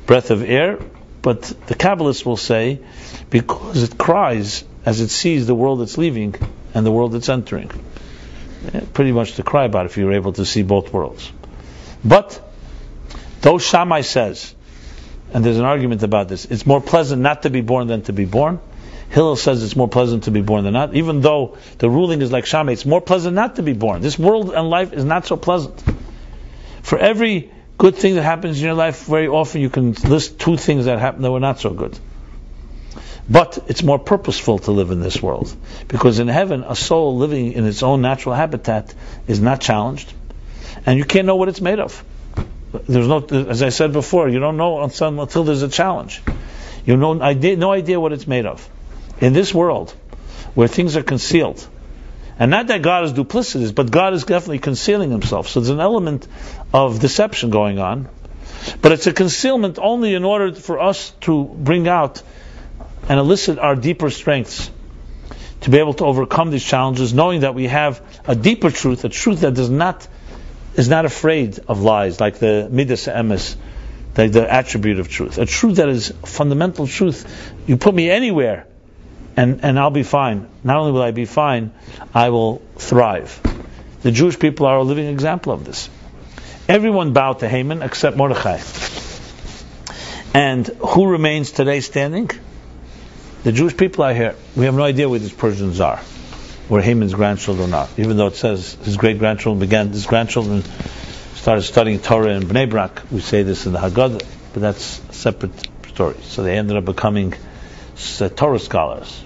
Speaker 1: breath of air, but the Kabbalists will say because it cries as it sees the world it's leaving and the world it's entering. Pretty much to cry about if you're able to see both worlds. But though Shammai says, and there's an argument about this, it's more pleasant not to be born than to be born. Hillel says it's more pleasant to be born than not. Even though the ruling is like Shammai, it's more pleasant not to be born. This world and life is not so pleasant. For every good thing that happens in your life, very often you can list 2 things that happened that were not so good. But it's more purposeful to live in this world. Because in heaven, a soul living in its own natural habitat is not challenged. And you can't know what it's made of. There's no, as I said before, you don't know until there's a challenge. You have no idea what it's made of. In this world, where things are concealed, and not that God is duplicitous, but God is definitely concealing Himself. So there's an element of deception going on. But it's a concealment only in order for us to bring out and elicit our deeper strengths to be able to overcome these challenges, knowing that we have a deeper truth, a truth that is not afraid of lies, like the midas emes, like the attribute of truth, a truth that is fundamental truth. You put me anywhere, and I'll be fine. Not only will I be fine, I will thrive. The Jewish people are a living example of this. Everyone bowed to Haman except Mordechai. And who remains today standing? The Jewish people are here. We have no idea where these Persians are, where Haman's grandchildren are. Even though it says his grandchildren started studying Torah in Bnei Brak. We say this in the Haggadah, but that's a separate story. So they ended up becoming Torah scholars.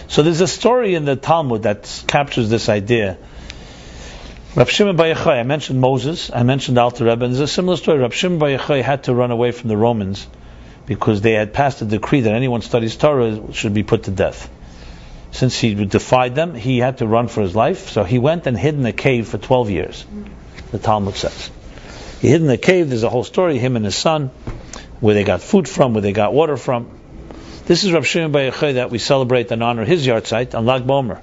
Speaker 1: So there's a story in the Talmud that captures this idea. Rab Shimon Bar Yochai, I mentioned Moses, I mentioned Alter Rebbe, and there's a similar story. Rab Shimon Bar Yochai had to run away from the Romans because they had passed a decree that anyone who studies Torah should be put to death. Since he defied them, he had to run for his life, so he went and hid in a cave for 12 years, the Talmud says. He hid in the cave, there's a whole story, him and his son, where they got food from, where they got water from. This is Rab Shimon Bar Yochai that we celebrate and honor his yahrzeit on Lag BaOmer.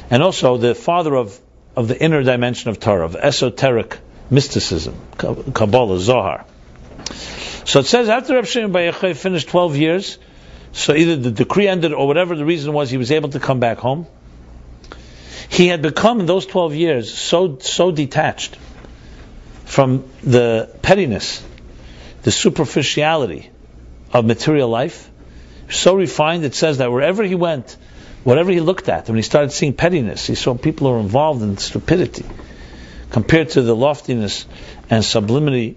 Speaker 1: And also the father of the inner dimension of Torah, of esoteric mysticism, Kabbalah, Zohar. So it says after Rab Shimon Bar Yochai finished 12 years, so either the decree ended or whatever the reason was, he was able to come back home. He had become in those 12 years so detached from the pettiness, the superficiality of material life, so refined. It says that wherever he went, whatever he looked at, when he started seeing pettiness, he saw people are involved in stupidity compared to the loftiness and sublimity,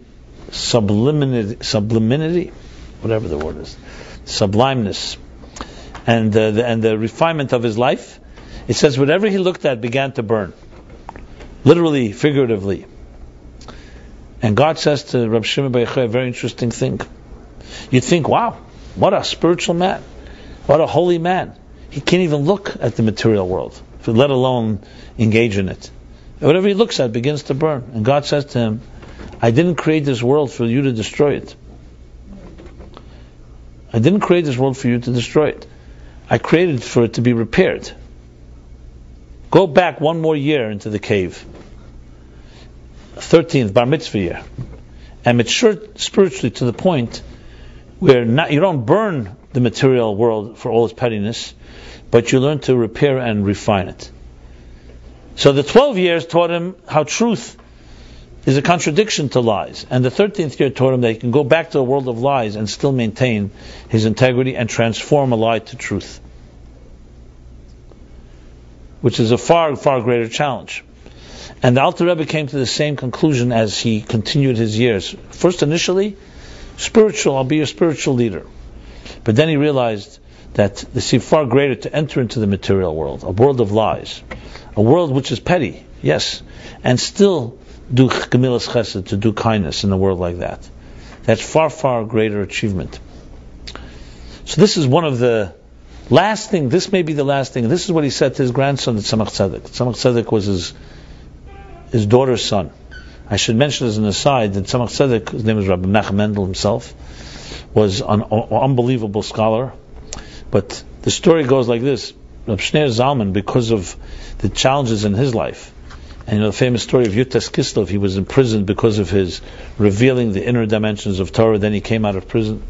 Speaker 1: whatever the word is, sublimeness, and the refinement of his life. It says whatever he looked at began to burn, literally, figuratively. And God says to Rab Shimon Bar Yochai a very interesting thing. You'd think, wow, what a spiritual man, what a holy man. He can't even look at the material world, let alone engage in it. Whatever he looks at begins to burn. And God says to him, I didn't create this world for you to destroy it. I didn't create this world for you to destroy it. I created it for it to be repaired. Go back one more year into the cave. 13th bar mitzvah year. And mature spiritually to the point where you don't burn the material world for all its pettiness, but you learn to repair and refine it. So the 12 years taught him how truth is a contradiction to lies, and the 13th year taught him that he can go back to a world of lies and still maintain his integrity and transform a lie to truth, which is a far, far greater challenge. And the Alter Rebbe came to the same conclusion as he continued his years. First, initially, spiritual, I'll be a spiritual leader. But then he realized that it's far greater to enter into the material world, a world of lies, a world which is petty, yes, and still do gemilas chesed, to do kindness in a world like that. That's far, far greater achievement. So this is one of the last thing, this may be the last thing, and this is what he said to his grandson, Tzemach Tzedek. Tzemach Tzedek was his daughter's son. I should mention as an aside that Tzemach Tzedek, his name is Rabbi Menachem Mendel himself, was an unbelievable scholar. But the story goes like this. Rabbi Shniur Zalman, because of the challenges in his life, and the famous story of Yutas Kislev, he was imprisoned because of his revealing the inner dimensions of Torah. Then he came out of prison,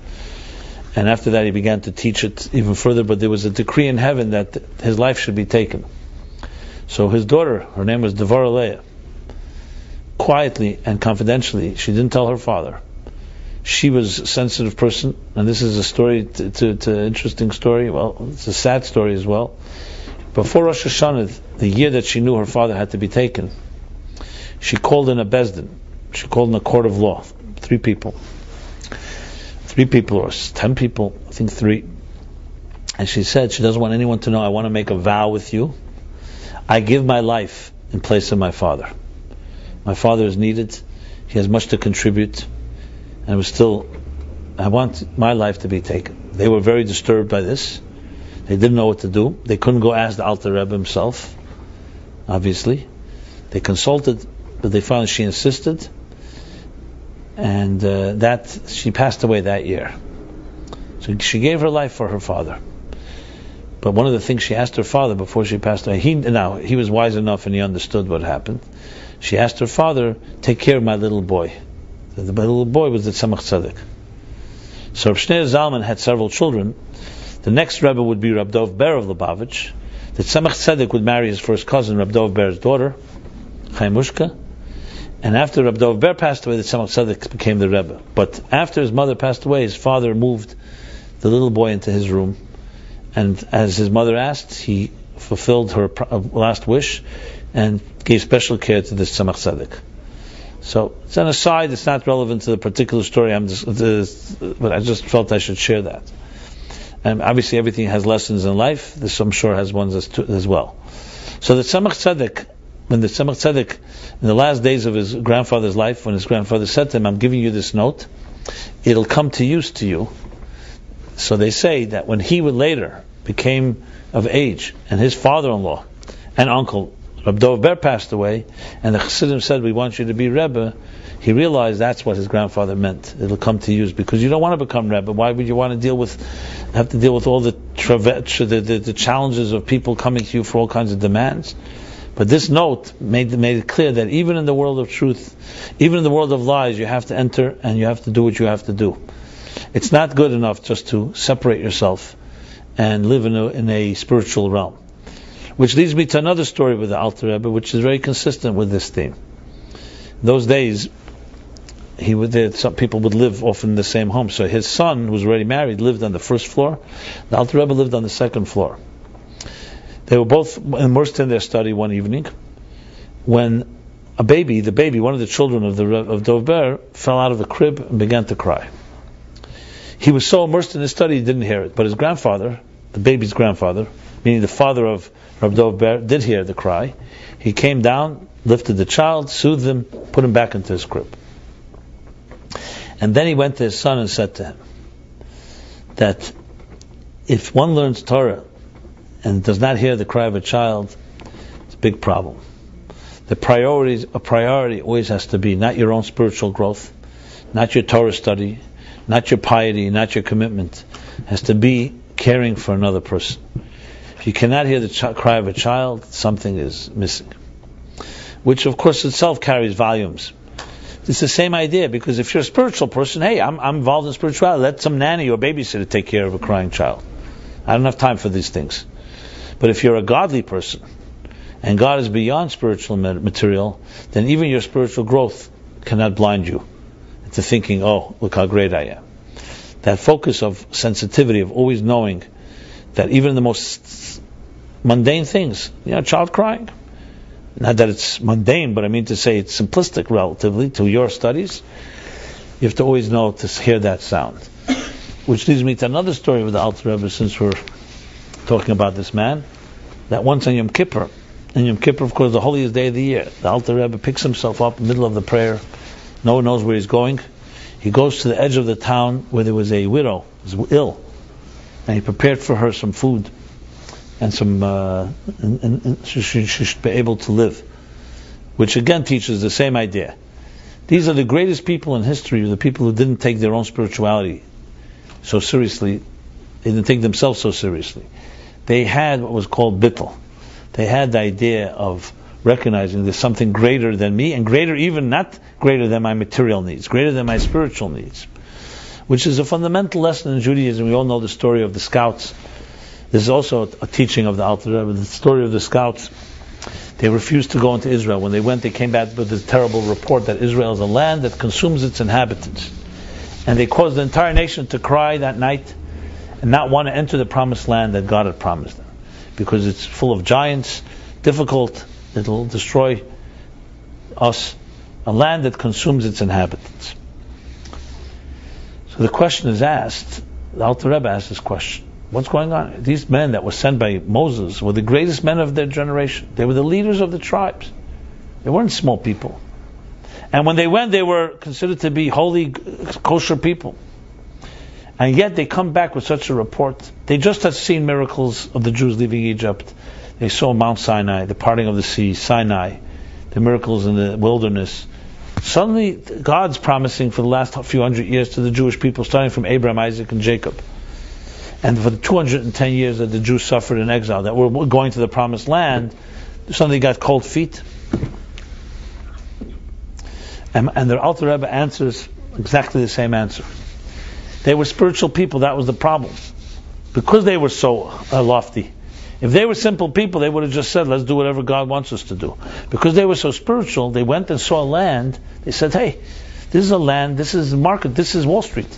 Speaker 1: and after that he began to teach it even further. But there was a decree in heaven that his life should be taken. So his daughter, her name was Devorah Leah, quietly and confidentially, she didn't tell her father. She was a sensitive person, and this is a story, to interesting story. Well, it's a sad story as well. Before Rosh Hashanah, the year that she knew her father had to be taken, she called in a bezdin. She called in a court of law. 3 people. 3 people, or 10 people, I think 3. And she said she doesn't want anyone to know, I want to make a vow with you. I give my life in place of my father. My father is needed. He has much to contribute. And it was still, I want my life to be taken. They were very disturbed by this. They didn't know what to do. They couldn't go ask the Alter Rebbe himself, obviously. They consulted, but they finally, she insisted. And that she passed away that year. So she gave her life for her father. But one of the things she asked her father before she passed away, he was wise enough and he understood what happened. She asked her father, take care of my little boy. My little boy was the Tzemach Tzedek. So Shniur Zalman had several children. The next Rebbe would be Rab Dov Ber of Lubavitch. The Tzemach Tzedek would marry his first cousin, Rab Dov Ber's daughter, Chaimushka. And after Rab Dov Ber passed away, the Tzemach Tzedek became the Rebbe. But after his mother passed away, his father moved the little boy into his room. And as his mother asked, he fulfilled her last wish and gave special care to this Tzemach Tzedek. So it's an aside, it's not relevant to the particular story, but I just felt I should share that. And obviously everything has lessons in life, this I'm sure has ones as well. So the Tzemach Tzedek, when the Tzemach Tzedek, in the last days of his grandfather's life, when his grandfather said to him, I'm giving you this note, it'll come to use to you. So they say that when he would later became of age, and his father-in-law and uncle, Rab Dov Ber, passed away, and the Chassidim said, we want you to be Rebbe, he realized that's what his grandfather meant. It'll come to use, because you don't want to become Rebbe. Why would you want to have to deal with all the challenges of people coming to you for all kinds of demands? But this note made it clear that even in the world of truth, even in the world of lies, you have to enter and you have to do what you have to do. It's not good enough just to separate yourself and live in a spiritual realm. Which leads me to another story with the Alter Rebbe, which is very consistent with this theme. In those days, some people would live often in the same home. So his son, who was already married, lived on the first floor. The Alter Rebbe lived on the second floor. They were both immersed in their study one evening when the baby, one of the children of Dov Ber, fell out of the crib and began to cry. He was so immersed in his study he didn't hear it, but his grandfather, the baby's grandfather, meaning the father of Rab Dov Ber, did hear the cry. He came down, lifted the child, soothed him, put him back into his crib. And then he went to his son and said to him that if one learns Torah and does not hear the cry of a child, it's a big problem. A priority always has to be not your own spiritual growth, not your Torah study, not your piety, not your commitment. It has to be caring for another person. If you cannot hear the cry of a child, something is missing. Which of course itself carries volumes. It's the same idea, because if you're a spiritual person, hey, I'm involved in spirituality, let some nanny or babysitter take care of a crying child. I don't have time for these things. But if you're a godly person, and God is beyond spiritual material, then even your spiritual growth cannot blind you into thinking, oh, look how great I am. That focus of sensitivity, of always knowing that even the most mundane things, a child crying, not that it's mundane, but I mean to say it's simplistic relatively to your studies, you have to always know to hear that sound. Which leads me to another story with the Alter Rebbe, since we're talking about this man, that once on Yom Kippur, and Yom Kippur, of course, the holiest day of the year, the Alter Rebbe picks himself up in the middle of the prayer. No one knows where he's going. He goes to the edge of the town where there was a widow who was ill, and he prepared for her some food and some, and she should be able to live. Which again teaches the same idea. These are the greatest people in history, the people who didn't take their own spirituality so seriously. They didn't take themselves so seriously. They had what was called bittul. They had the idea of recognizing there's something greater than me, and greater, even not greater than my material needs, greater than my spiritual needs, which is a fundamental lesson in Judaism. We all know the story of the scouts. This is also a teaching of the Alter Rebbe, the story of the scouts. They refused to go into Israel. When they went, they came back with this terrible report that Israel is a land that consumes its inhabitants. And they caused the entire nation to cry that night and not want to enter the promised land that God had promised them, because it's full of giants, difficult, it'll destroy us, a land that consumes its inhabitants. So the question is asked, the Alter Rebbe asked this question, what's going on? These men that were sent by Moses were the greatest men of their generation. They were the leaders of the tribes. They weren't small people. And when they went, they were considered to be holy, kosher people. And yet they come back with such a report. They just had seen miracles of the Jews leaving Egypt. They saw Mount Sinai, the parting of the sea, Sinai, the miracles in the wilderness. Suddenly, God's promising for the last few hundred years to the Jewish people, starting from Abraham, Isaac, and Jacob, And for the 210 years that the Jews suffered in exile, that were going to the promised land, suddenly got cold feet. And their Alter Rebbe answers exactly the same answer. They were spiritual people, that was the problem. Because they were so lofty. If they were simple people, they would have just said, let's do whatever God wants us to do. Because they were so spiritual, they went and saw land, they said, hey, this is a land, this is the market, this is Wall Street.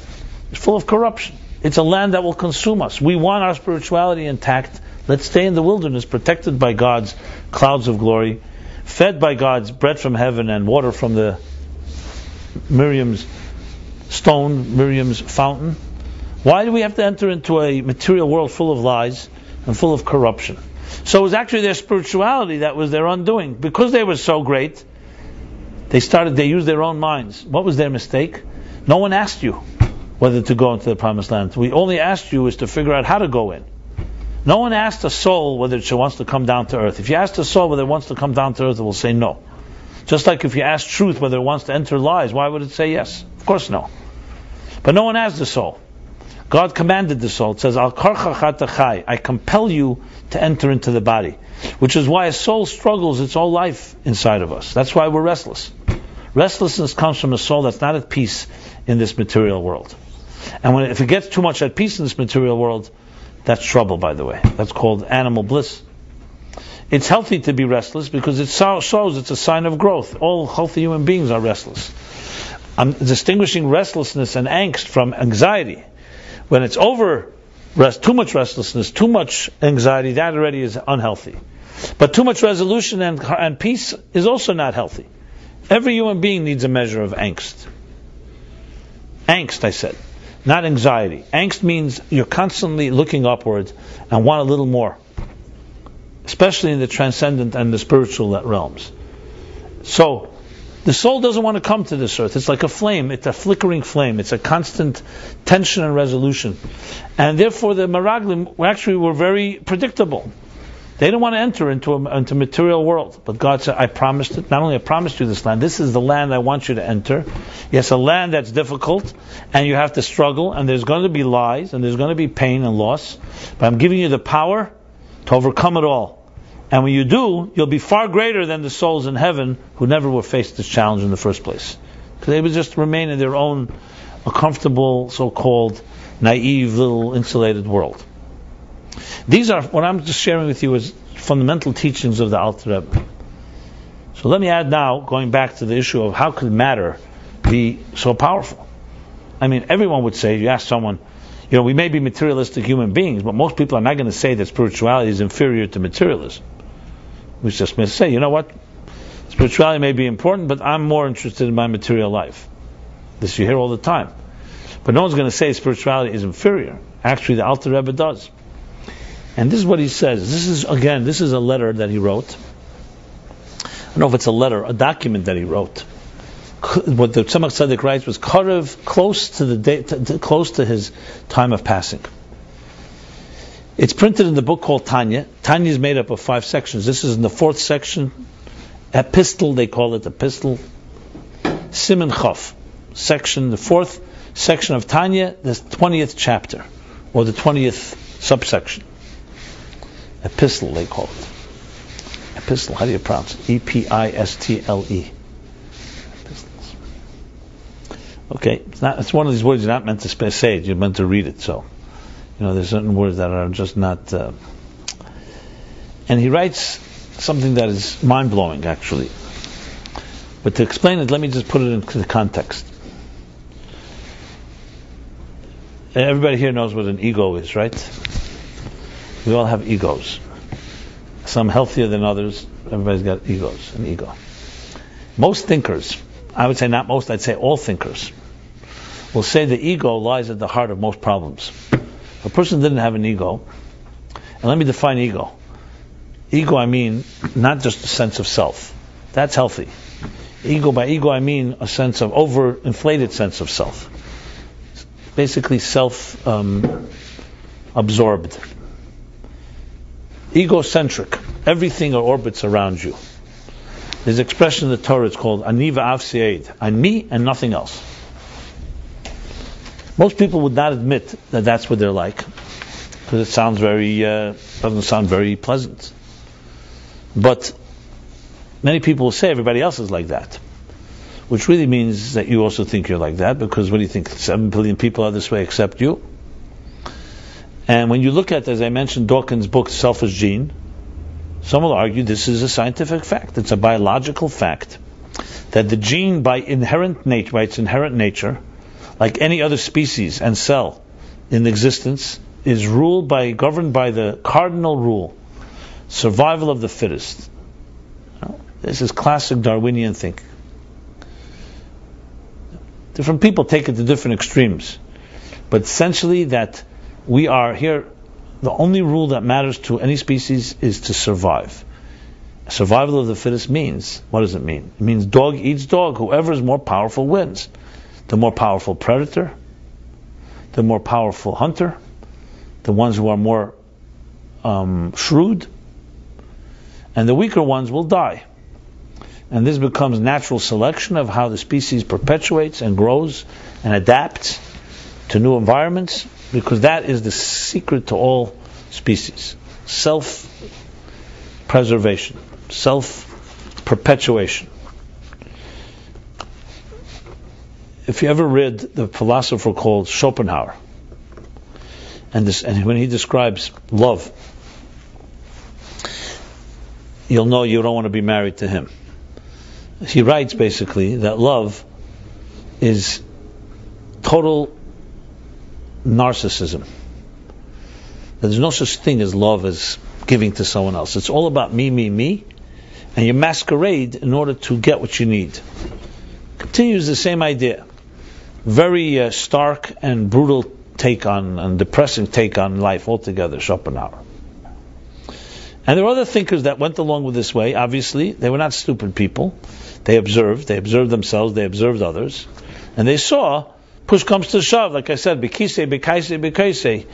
Speaker 1: It's full of corruption. It's a land that will consume us. We want our spirituality intact. Let's stay in the wilderness, protected by God's clouds of glory, fed by God's bread from heaven and water from the Miriam's stone, Miriam's fountain. Why do we have to enter into a material world full of lies and full of corruption? So it was actually their spirituality that was their undoing. Because they were so great, they used their own minds. What was their mistake? No one asked you whether to go into the promised land. We only asked you is to figure out how to go in. No one asked a soul whether it wants to come down to earth. If you ask a soul whether it wants to come down to earth, it will say no. Just like if you ask truth whether it wants to enter lies, why would it say yes? Of course no. But no one asked the soul. God commanded the soul. It says, Al karcha chatachai, I compel you to enter into the body. Which is why a soul struggles its whole life inside of us. That's why we're restless. Restlessness comes from a soul that's not at peace in this material world. And if it gets too much at peace in this material world, that's trouble, by the way. That's called animal bliss. It's healthy to be restless because it shows it's a sign of growth. All healthy human beings are restless. I'm distinguishing restlessness and angst from anxiety. When it's too much restlessness, too much anxiety, that already is unhealthy. But too much resolution and peace is also not healthy. Every human being needs a measure of angst. Angst, I said, not anxiety. Angst means you're constantly looking upward and want a little more, especially in the transcendent and the spiritual realms. So, the soul doesn't want to come to this earth. It's like a flame. It's a flickering flame. It's a constant tension and resolution. And therefore the Meraglim were very predictable. They didn't want to enter into material world. But God said, I promised it. Not only I promised you this land, this is the land I want you to enter. Yes, a land that's difficult, and you have to struggle, and there's going to be lies, and there's going to be pain and loss. But I'm giving you the power to overcome it all. And when you do, you'll be far greater than the souls in heaven who never were faced this challenge in the first place. Because they would just remain in their own comfortable, so-called, naive, little insulated world. These are, what I'm just sharing with you is fundamental teachings of the Alter Rebbe. So let me add now, going back to the issue of how could matter be so powerful? I mean, everyone would say, you ask someone, we may be materialistic human beings, but most people are not going to say that spirituality is inferior to materialism. We just may say, you know what? Spirituality may be important, but I'm more interested in my material life. This you hear all the time. But no one's going to say spirituality is inferior. Actually, the Alter Rebbe does. And this is what he says. This is a letter that he wrote. I don't know if it's a letter, a document that he wrote. What the Tzemach Tzedek writes was Karev, close to his time of passing. It's printed in the book called Tanya. Tanya is made up of 5 sections. This is in the 4th section. Epistle, they call it epistle. Siman Chof section, the 4th section of Tanya, the 20th chapter, or the 20th subsection. Epistle, they call it. Epistle, how do you pronounce it? E-P-I-S-T-L-E. Epistles. Okay, it's one of these words you're not meant to say it, you're meant to read it, so. There's certain words that are just not... And he writes something that is mind-blowing, actually. But to explain it, let me just put it into the context. Everybody here knows what an ego is, right? We all have egos. Some healthier than others. Everybody's got egos, an ego. Most thinkers, I would say not most, I'd say all thinkers, will say the ego lies at the heart of most problems. If a person didn't have an ego, and let me define ego. Ego, I mean, not just a sense of self. That's healthy. By ego, I mean a sense of overinflated sense of self. Basically self-absorbed. Egocentric. Everything orbits around you. There's an expression in the Torah, it's called Ani v'av se'ed. I'm me and nothing else. Most people would not admit that that's what they're like. because it sounds doesn't sound very pleasant. But many people will say everybody else is like that, which really means that you also think you're like that, because what do you think? 7 billion people are this way except you. And when you look at, as I mentioned, Dawkins' book, Selfish Gene, some will argue this is a scientific fact. It's a biological fact that the gene, by its inherent nature, like any other species and cell in existence, is governed by the cardinal rule, survival of the fittest. This is classic Darwinian thinking. Different people take it to different extremes, but essentially that we are here, the only rule that matters to any species is to survive. Survival of the fittest means, what does it mean? It means dog eats dog. Whoever is more powerful wins. The more powerful predator, the more powerful hunter, the ones who are more shrewd, and the weaker ones will die. And this becomes natural selection of how the species perpetuates and grows and adapts to new environments, because that is the secret to all species. Self-preservation, self-perpetuation. If you ever read the philosopher called Schopenhauer, and when he describes love, you'll know you don't want to be married to him. He writes basically that love is total narcissism. There's no such thing as love as giving to someone else. It's all about me, and you masquerade in order to get what you need. Continues the same idea. Very stark and brutal take on, and depressing take on life altogether, Schopenhauer. And there are other thinkers that went along with this way. Obviously, they were not stupid people. They observed themselves, they observed others, and they saw, push comes to shove, like I said, bikaise.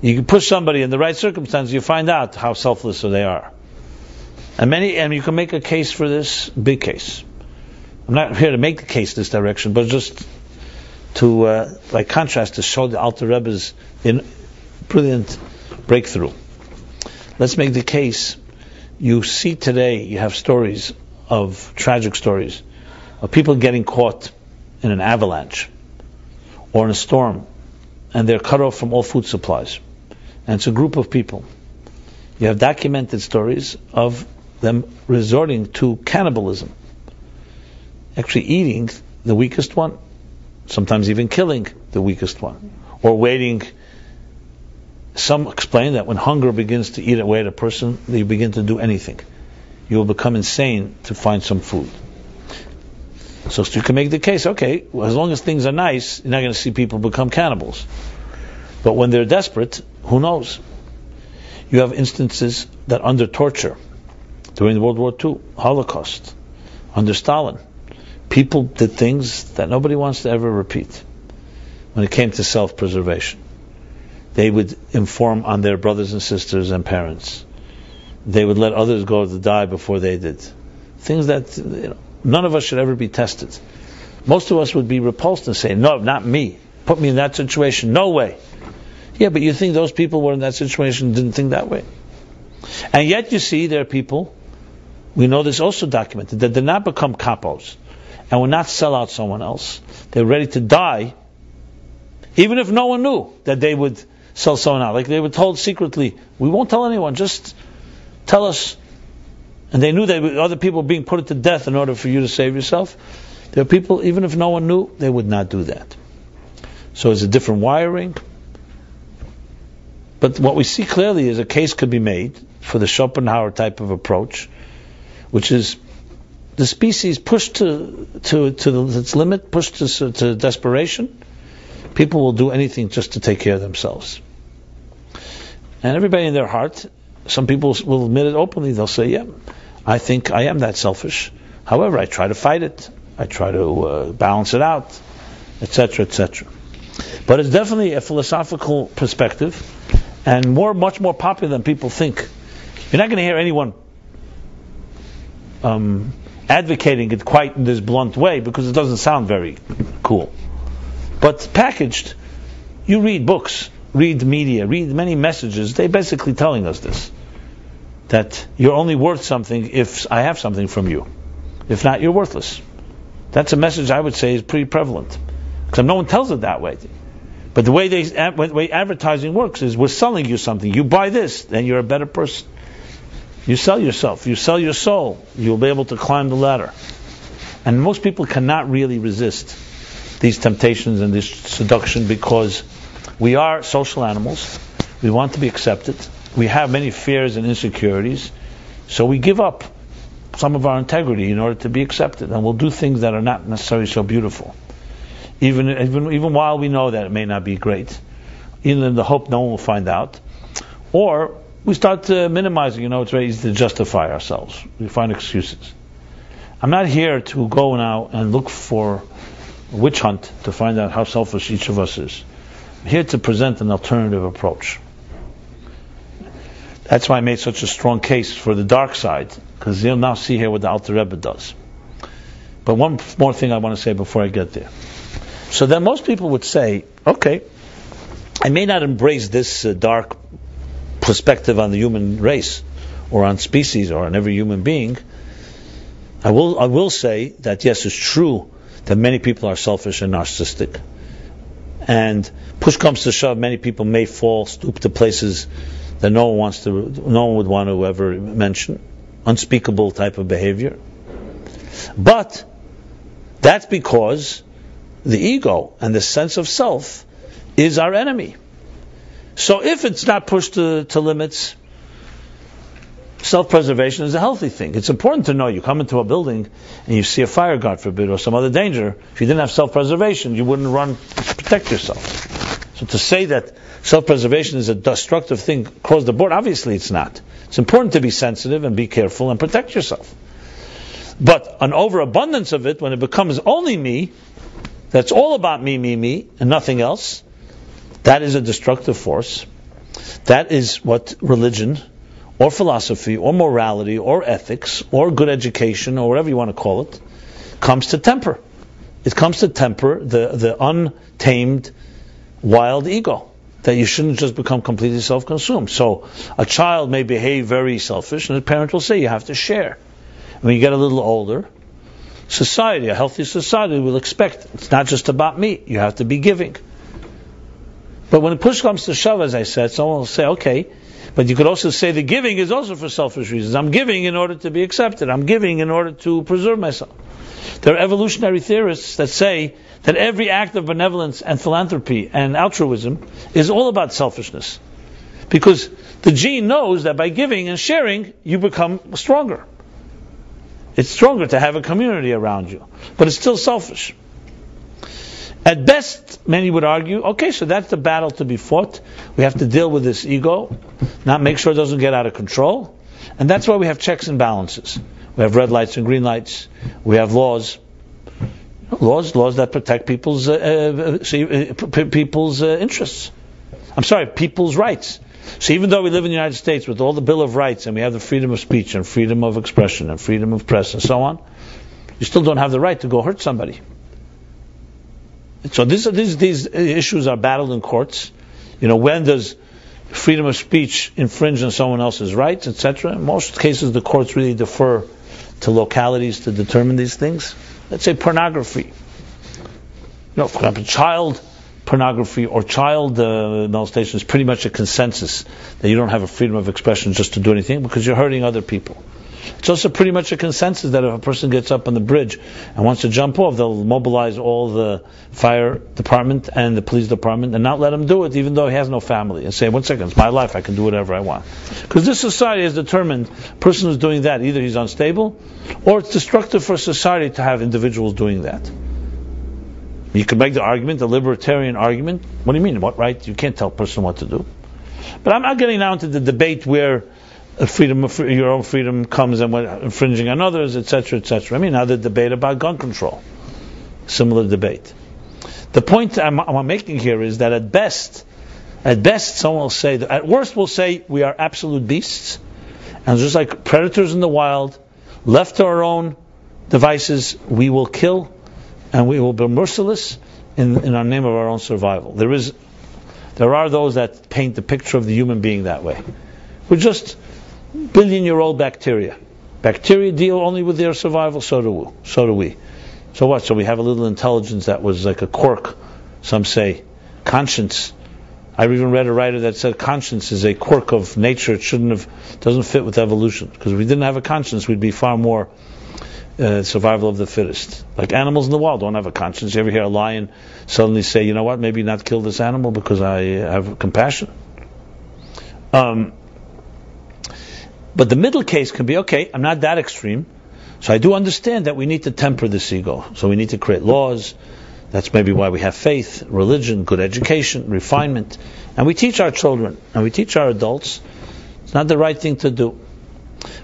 Speaker 1: You can push somebody in the right circumstances, you find out how selfless they are. And you can make a case for this, big case. I'm not here to make the case this direction, but just to, by contrast, to show the Alter Rebbe's brilliant breakthrough. Let's make the case. You see today, you have stories of tragic stories of people getting caught in an avalanche or in a storm, and they're cut off from all food supplies. And it's a group of people. You have documented stories of them resorting to cannibalism, actually eating the weakest one, sometimes even killing the weakest one, or waiting. Some explain that when hunger begins to eat away at a person, you begin to do anything. You will become insane to find some food. So you can make the case, okay, well, as long as things are nice, you're not going to see people become cannibals. But when they're desperate, who knows? You have instances that under torture, during World War II, Holocaust, under Stalin, people did things that nobody wants to ever repeat when it came to self-preservation. They would inform on their brothers and sisters and parents. They would let others go to die before they did. Things that none of us should ever be tested. Most of us would be repulsed and say, no, not me. Put me in that situation. No way. Yeah, but you think those people were in that situation and didn't think that way. And yet you see there are people, we know this also documented, that did not become capos and would not sell out someone else. They were ready to die, even if no one knew that they would sell someone out. Like they were told secretly, we won't tell anyone, just tell us. And they knew that other people were being put to death in order for you to save yourself. There are people, even if no one knew, they would not do that. So it's a different wiring. But what we see clearly is a case could be made for the Schopenhauer type of approach, which is the species pushed to its limit, pushed to desperation. People will do anything just to take care of themselves. And everybody in their heart, some people will admit it openly. They'll say, yeah, I think I am that selfish. However, I try to fight it. I try to balance it out, etc., etc. But it's definitely a philosophical perspective, and much more popular than people think. You're not going to hear anyone advocating it quite in this blunt way, because it doesn't sound very cool. But packaged, you read books read media, read many messages, they're basically telling us this. That you're only worth something if I have something from you. If not, you're worthless. That's a message I would say is pretty prevalent. Because no one tells it that way. But the way advertising works is we're selling you something. You buy this, then you're a better person. You sell yourself. You sell your soul. You'll be able to climb the ladder. And most people cannot really resist these temptations and this seduction because we are social animals. We want to be accepted. We have many fears and insecurities. So we give up some of our integrity in order to be accepted. And we'll do things that are not necessarily so beautiful. Even while we know that it may not be great. Even in the hope no one will find out. Or we start minimizing, it's very easy to justify ourselves. We find excuses. I'm not here to go now and look for a witch hunt to find out how selfish each of us is. I'm here to present an alternative approach. That's why I made such a strong case for the dark side, because you'll now see here what the Alter Rebbe does. But one more thing I want to say before I get there. So then most people would say, okay, I may not embrace this dark perspective on the human race, or on species, or on every human being. I will say that yes, it's true that many people are selfish and narcissistic, and push comes to shove, many people may stoop to places that no one would want to ever mention, unspeakable type of behavior. But that's because the ego and the sense of self is our enemy. So if it's not pushed to limits, self-preservation is a healthy thing. It's important to know you come into a building and you see a fire, God forbid, or some other danger. If you didn't have self-preservation, you wouldn't run to protect yourself. So to say that self-preservation is a destructive thing across the board, obviously it's not. It's important to be sensitive and be careful and protect yourself. But an overabundance of it, when it becomes only me, that's all about me, and nothing else, that is a destructive force. That is what religion, or philosophy, or morality, or ethics, or good education, or whatever you want to call it, comes to temper. It comes to temper the untamed, wild ego. That you shouldn't just become completely self-consumed. So a child may behave very selfish, and the parent will say, you have to share. When you get a little older, a healthy society will expect, it's not just about me, you have to be giving. But when the push comes to shove, as I said, someone will say, okay, but you could also say the giving is also for selfish reasons. I'm giving in order to be accepted. I'm giving in order to preserve myself. There are evolutionary theorists that say that every act of benevolence and philanthropy and altruism is all about selfishness. Because the gene knows that by giving and sharing, you become stronger. It's stronger to have a community around you. But it's still selfish. At best, many would argue, okay, so that's the battle to be fought. We have to deal with this ego, not make sure it doesn't get out of control. And that's why we have checks and balances. We have red lights and green lights. We have laws that protect people's interests. People's rights. So even though we live in the United States with all the Bill of Rights, and we have the freedom of speech and freedom of expression and freedom of press and so on, you still don't have the right to go hurt somebody. So these issues are battled in courts. When does freedom of speech infringe on someone else's rights, etc.? In most cases, the courts really defer to localities to determine these things. Let's say pornography. For example, child pornography or child molestation is pretty much a consensus that you don't have a freedom of expression just to do anything because you're hurting other people. It's also pretty much a consensus that if a person gets up on the bridge and wants to jump off, they'll mobilize all the fire department and the police department and not let him do it even though he has no family, and say, 1 second, it's my life, I can do whatever I want. Because this society has determined a person who's doing that, either he's unstable or it's destructive for society to have individuals doing that. You can make the argument, the libertarian argument. What do you mean? What right? You can't tell a person what to do. But I'm not getting now into the debate where your own freedom comes and infringing on others, etc., etc. I mean, now the debate about gun control, similar debate. The point I'm making here is that at best, someone will say that, at worst, we'll say we are absolute beasts, and just like predators in the wild, left to our own devices, we will kill, and we will be merciless in our name of our own survival. There is There are those that paint the picture of the human being that way. We're just billion-year-old bacteria. Bacteria deal only with their survival, so do we. So what? So we have a little intelligence that was like a quirk, some say. Conscience. I even read a writer that said conscience is a quirk of nature. It doesn't fit with evolution. Because if we didn't have a conscience, we'd be far more survival of the fittest. Like animals in the wild don't have a conscience. You ever hear a lion suddenly say, you know what, maybe not kill this animal because I have compassion? But the middle case can be, okay, I'm not that extreme, so I do understand that we need to temper this ego. So we need to create laws. That's maybe why we have faith, religion, good education, refinement. And we teach our children, and we teach our adults. It's not the right thing to do.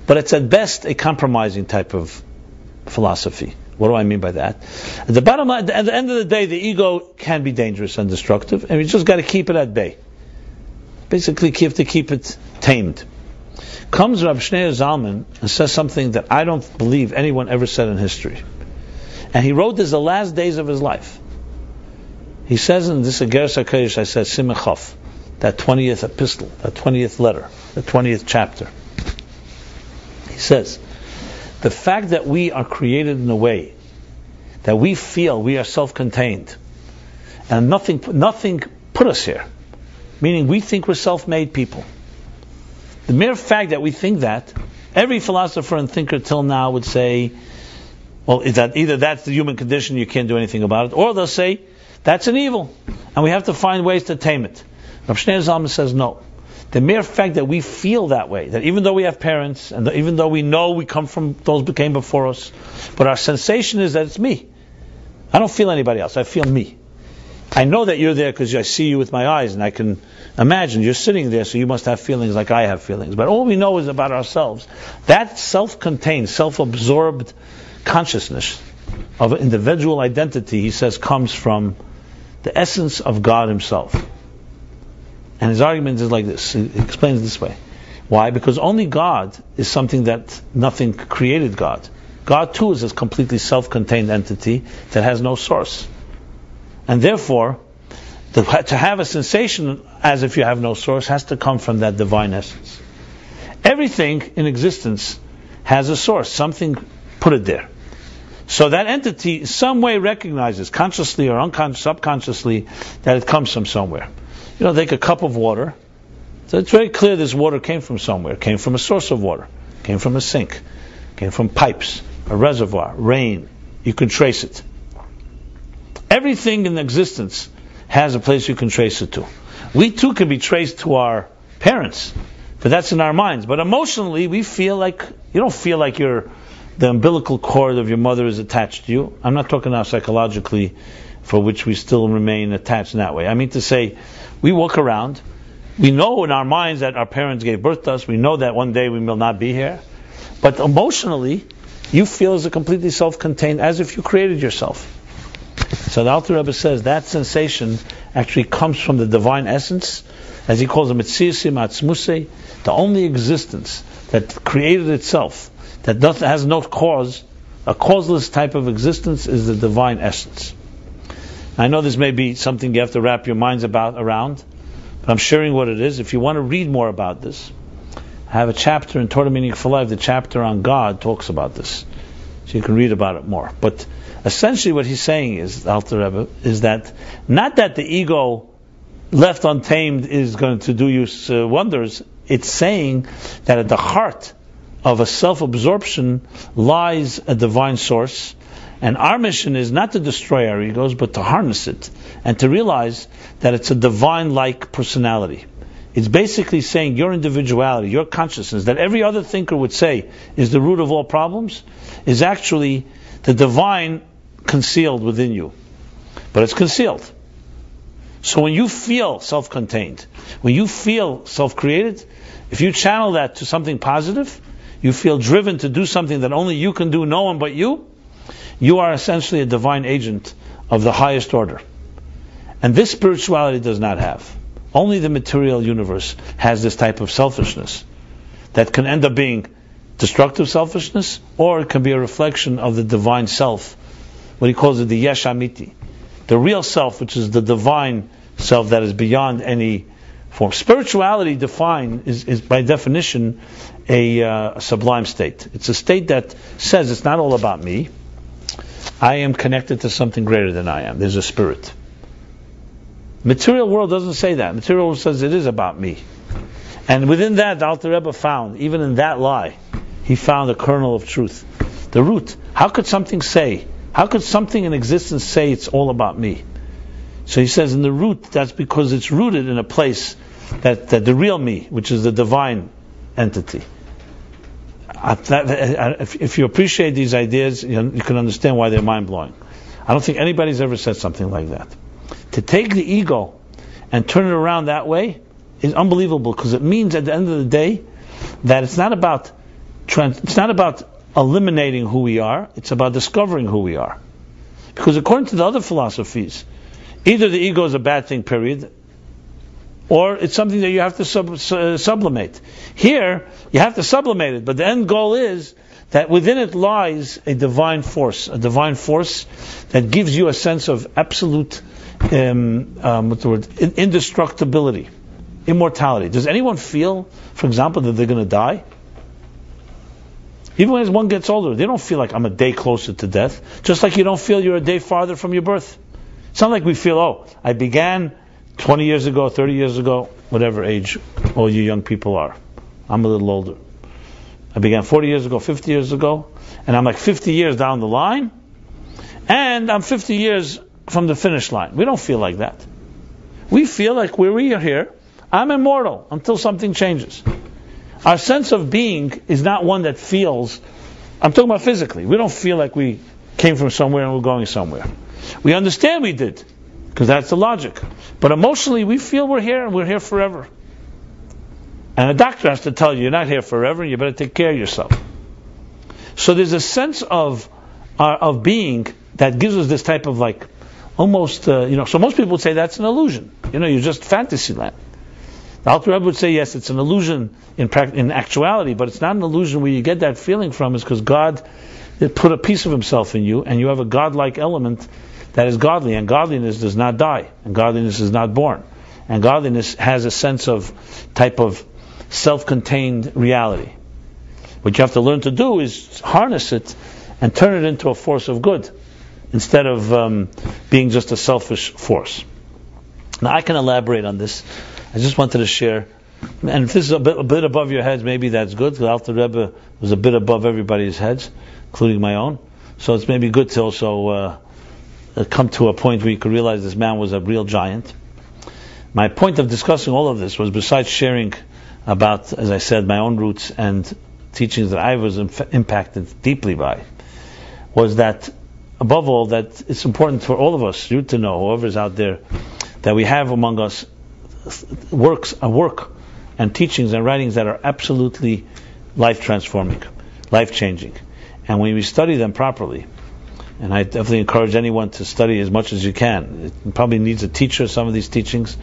Speaker 1: But it's at best a compromising type of philosophy. What do I mean by that? At the bottom line, at the end of the day, the ego can be dangerous and destructive, and we just got to keep it at bay. Basically, you have to keep it tamed. Comes Rabbi Shniur Zalman and says something that I don't believe anyone ever said in history. And he wrote this the last days of his life. He says in this Igeres HaKodesh, I said, Simachov, that 20th epistle, that 20th letter, the 20th chapter. He says, the fact that we are created in a way that we feel we are self-contained, and nothing put us here, meaning we think we're self-made people. The mere fact that we think that, every philosopher and thinker till now would say, well, either that's the human condition, you can't do anything about it, or they'll say, that's an evil, and we have to find ways to tame it. Rabbi Shniur Zalman says no. The mere fact that we feel that way, that even though we have parents, and even though we know we come from those who came before us, but our sensation is that it's me. I don't feel anybody else, I feel me. I know that you're there because I see you with my eyes, and I can imagine you're sitting there, so you must have feelings like I have feelings. But all we know is about ourselves. That self-contained, self-absorbed consciousness of individual identity, he says, comes from the essence of God himself. And his argument is like this. He explains it this way. Why? Because only God is something that nothing created God. God too is a completely self-contained entity that has no source. And therefore, to have a sensation as if you have no source has to come from that divine essence. Everything in existence has a source. Something put it there. So that entity in some way recognizes, consciously or subconsciously, that it comes from somewhere. You know, take a cup of water. So it's very clear this water came from somewhere. It came from a source of water. It came from a sink. It came from pipes, a reservoir, rain. You can trace it. Everything in existence has a place you can trace it to. We too can be traced to our parents, but that's in our minds. But emotionally, we feel like, you don't feel like the umbilical cord of your mother is attached to you. I'm not talking now psychologically, for which we still remain attached in that way. I mean to say, we walk around, we know in our minds that our parents gave birth to us, we know that one day we will not be here, but emotionally, you feel as a completely self-contained, as if you created yourself. So the Alter Rebbe says that sensation actually comes from the divine essence, as he calls it, Mitziasim Atzmusei, the only existence that created itself, that has no cause, a causeless type of existence, is the divine essence. I know this may be something you have to wrap your minds around, but I'm sharing what it is. If you want to read more about this, I have a chapter in Torah Meaning for Life. The chapter on God talks about this, so you can read about it more. But essentially what he's saying is, Alter Rebbe, is that not that the ego left untamed is going to do you wonders. It's saying that at the heart of a self-absorption lies a divine source, and our mission is not to destroy our egos, but to harness it and to realize that it's a divine-like personality. It's basically saying your individuality, your consciousness, that every other thinker would say is the root of all problems, is actually the divine concealed within you. But it's concealed. So when you feel self-contained, when you feel self-created, if you channel that to something positive, you feel driven to do something that only you can do, no one but you are essentially a divine agent of the highest order. And this spirituality does not have. Only the material universe has this type of selfishness that can end up being destructive selfishness, or it can be a reflection of the divine self, what he calls it the Yesh Amiti, the real self, which is the divine self that is beyond any form. Spirituality defined is by definition a sublime state. It's a state that says it's not all about me. I am connected to something greater than I am. There's a spirit. Material world doesn't say that. Material world says it is about me. And within that, the Alter Rebbe found, even in that lie, he found a kernel of truth. The root. How could something in existence say it's all about me? So he says in the root, that's because it's rooted in a place that the real me, which is the divine entity. If you appreciate these ideas, you can understand why they're mind-blowing. I don't think anybody's ever said something like that. To take the ego and turn it around that way is unbelievable, because it means at the end of the day that it's not about eliminating who we are, it's about discovering who we are. Because according to the other philosophies, either the ego is a bad thing, period, or it's something that you have to sublimate. Here, you have to sublimate it, but the end goal is that within it lies a divine force that gives you a sense of absolute indestructibility, immortality. Does anyone feel, for example, that they're going to die? Even as one gets older, they don't feel like I'm a day closer to death, just like you don't feel you're a day farther from your birth. It's not like we feel, I began 20 years ago, 30 years ago, whatever age all you young people are. I'm a little older. I began 40 years ago, 50 years ago, and I'm like 50 years down the line, and I'm 50 years from the finish line. We don't feel like that. We feel like we are here, I'm immortal until something changes. Our sense of being is not one that feels, I'm talking about physically, we don't feel like we came from somewhere and we're going somewhere. We understand we did, because that's the logic. But emotionally, we feel we're here and we're here forever. And a doctor has to tell you, you're not here forever, you better take care of yourself. So there's a sense of being that gives us this type of almost, so most people would say that's an illusion. You're just fantasy land. The Alter Rebbe would say, yes, it's an illusion in actuality, but it's not an illusion where you get that feeling from, is because God put a piece of himself in you, and you have a godlike element that is godly, and godliness does not die, and godliness is not born, and godliness has a sense of type of self-contained reality. What you have to learn to do is harness it and turn it into a force of good, instead of being just a selfish force. Now I can elaborate on this. I just wanted to share, and if this is a bit above your heads, maybe that's good, because Alter Rebbe was a bit above everybody's heads, including my own. So it's maybe good to also come to a point where you could realize this man was a real giant. My point of discussing all of this was, besides sharing about, as I said, my own roots and teachings that I was impacted deeply by, was that, above all, that it's important for all of us, you to know, whoever's out there, that we have among us work and teachings and writings that are absolutely life-transforming, life-changing. And when we study them properly, and I definitely encourage anyone to study as much as you can. It probably needs a teacher, some of these teachings,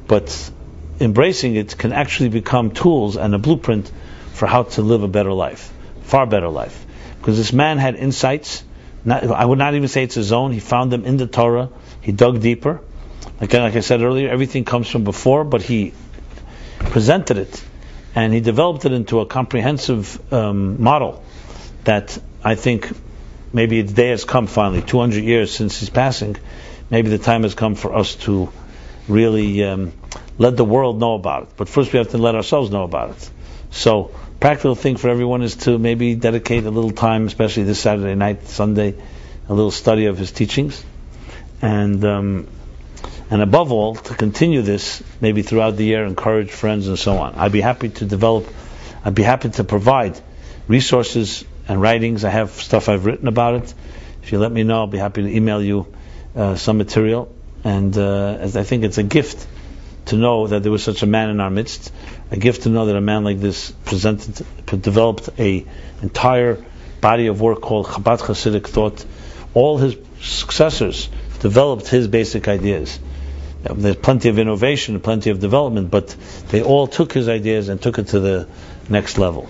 Speaker 1: but embracing it can actually become tools and a blueprint for how to live a better life, far better life. Because this man had insights, I would not even say it's his own, he found them in the Torah, he dug deeper. Like I said earlier, everything comes from before, but he presented it, and he developed it into a comprehensive model that I think maybe its day has come finally, 200 years since his passing. Maybe the time has come for us to really let the world know about it. But first we have to let ourselves know about it. So, practical thing for everyone is to maybe dedicate a little time, especially this Saturday night, Sunday, a little study of his teachings. And above all, to continue this, maybe throughout the year, encourage friends and so on. I'd be happy to provide resources and writings. I have stuff I've written about it. If you let me know, I'll be happy to email you some material. And as I think it's a gift to know that there was such a man in our midst, a gift to know that a man like this developed a entire body of work called Chabad Hasidic thought. All his successors developed his basic ideas. There's plenty of innovation, plenty of development, but they all took his ideas and took it to the next level.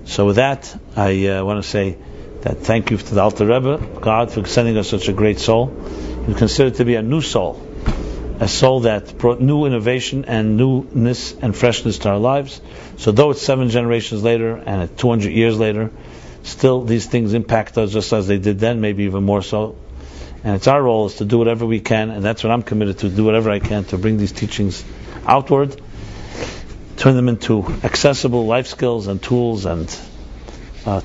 Speaker 1: So with that, I want to say that thank you to the Alter Rebbe, God, for sending us such a great soul. You consider it to be a new soul, a soul that brought new innovation and newness and freshness to our lives. So though it's 7 generations later and it's 200 years later, still these things impact us just as they did then, maybe even more so. And it's our role is to do whatever we can, and that's what I'm committed to, do whatever I can to bring these teachings outward, turn them into accessible life skills and tools and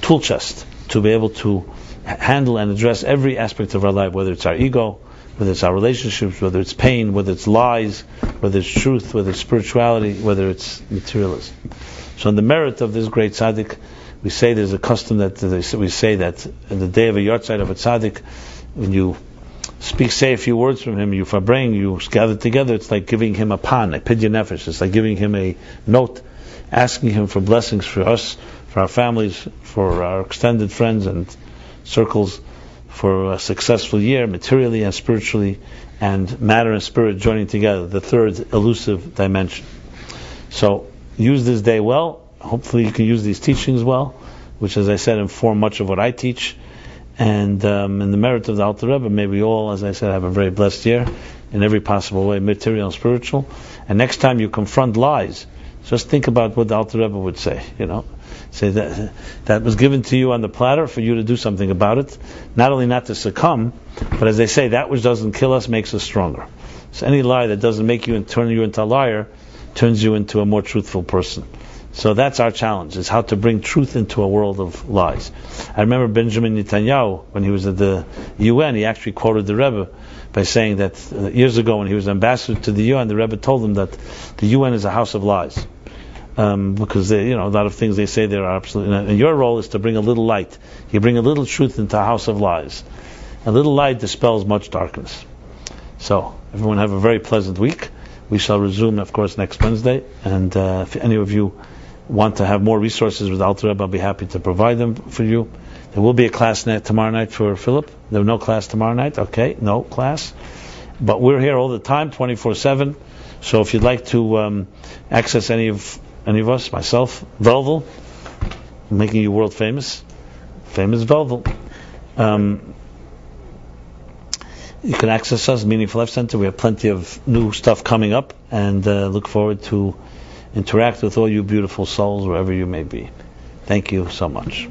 Speaker 1: tool chest to be able to handle and address every aspect of our life, whether it's our ego, whether it's our relationships, whether it's pain, whether it's lies, whether it's truth, whether it's spirituality, whether it's materialism. So in the merit of this great tzaddik, we say there's a custom that we say that in the day of a yahrzeit of a tzaddik, when you say a few words from him, you farbring, you gather together, it's like giving him a pan, a pidyon nefesh. It's like giving him a note, asking him for blessings for us, for our families, for our extended friends and circles, for a successful year, materially and spiritually, and matter and spirit joining together, the third elusive dimension. So use this day well. Hopefully you can use these teachings well, which, as I said, inform much of what I teach. And in the merit of the Alter Rebbe, may we all, as I said, have a very blessed year in every possible way, material and spiritual. And next time you confront lies, just think about what the Alter Rebbe would say. Say that was given to you on the platter for you to do something about it. Not only not to succumb, but as they say, that which doesn't kill us makes us stronger. So any lie that doesn't make you and turn you into a liar turns you into a more truthful person. So that's our challenge, is how to bring truth into a world of lies. I remember Benjamin Netanyahu, when he was at the UN, he actually quoted the Rebbe by saying that years ago when he was ambassador to the UN, the Rebbe told him that the UN is a house of lies. Because a lot of things they say there are absolutely not. And your role is to bring a little light. You bring a little truth into a house of lies. A little light dispels much darkness. So, everyone have a very pleasant week. We shall resume, of course, next Wednesday. And if any of you want to have more resources with Alter Rebbe, I'll be happy to provide them for you. There will be a class tomorrow night for Philip. There will no class tomorrow night. Okay, no class. But we're here all the time, 24/7. So if you'd like to access any of us, myself, Velvel, making you world famous Velvel. You can access us, Meaningful Life Center. We have plenty of new stuff coming up, and look forward to interact with all you beautiful souls wherever you may be. Thank you so much.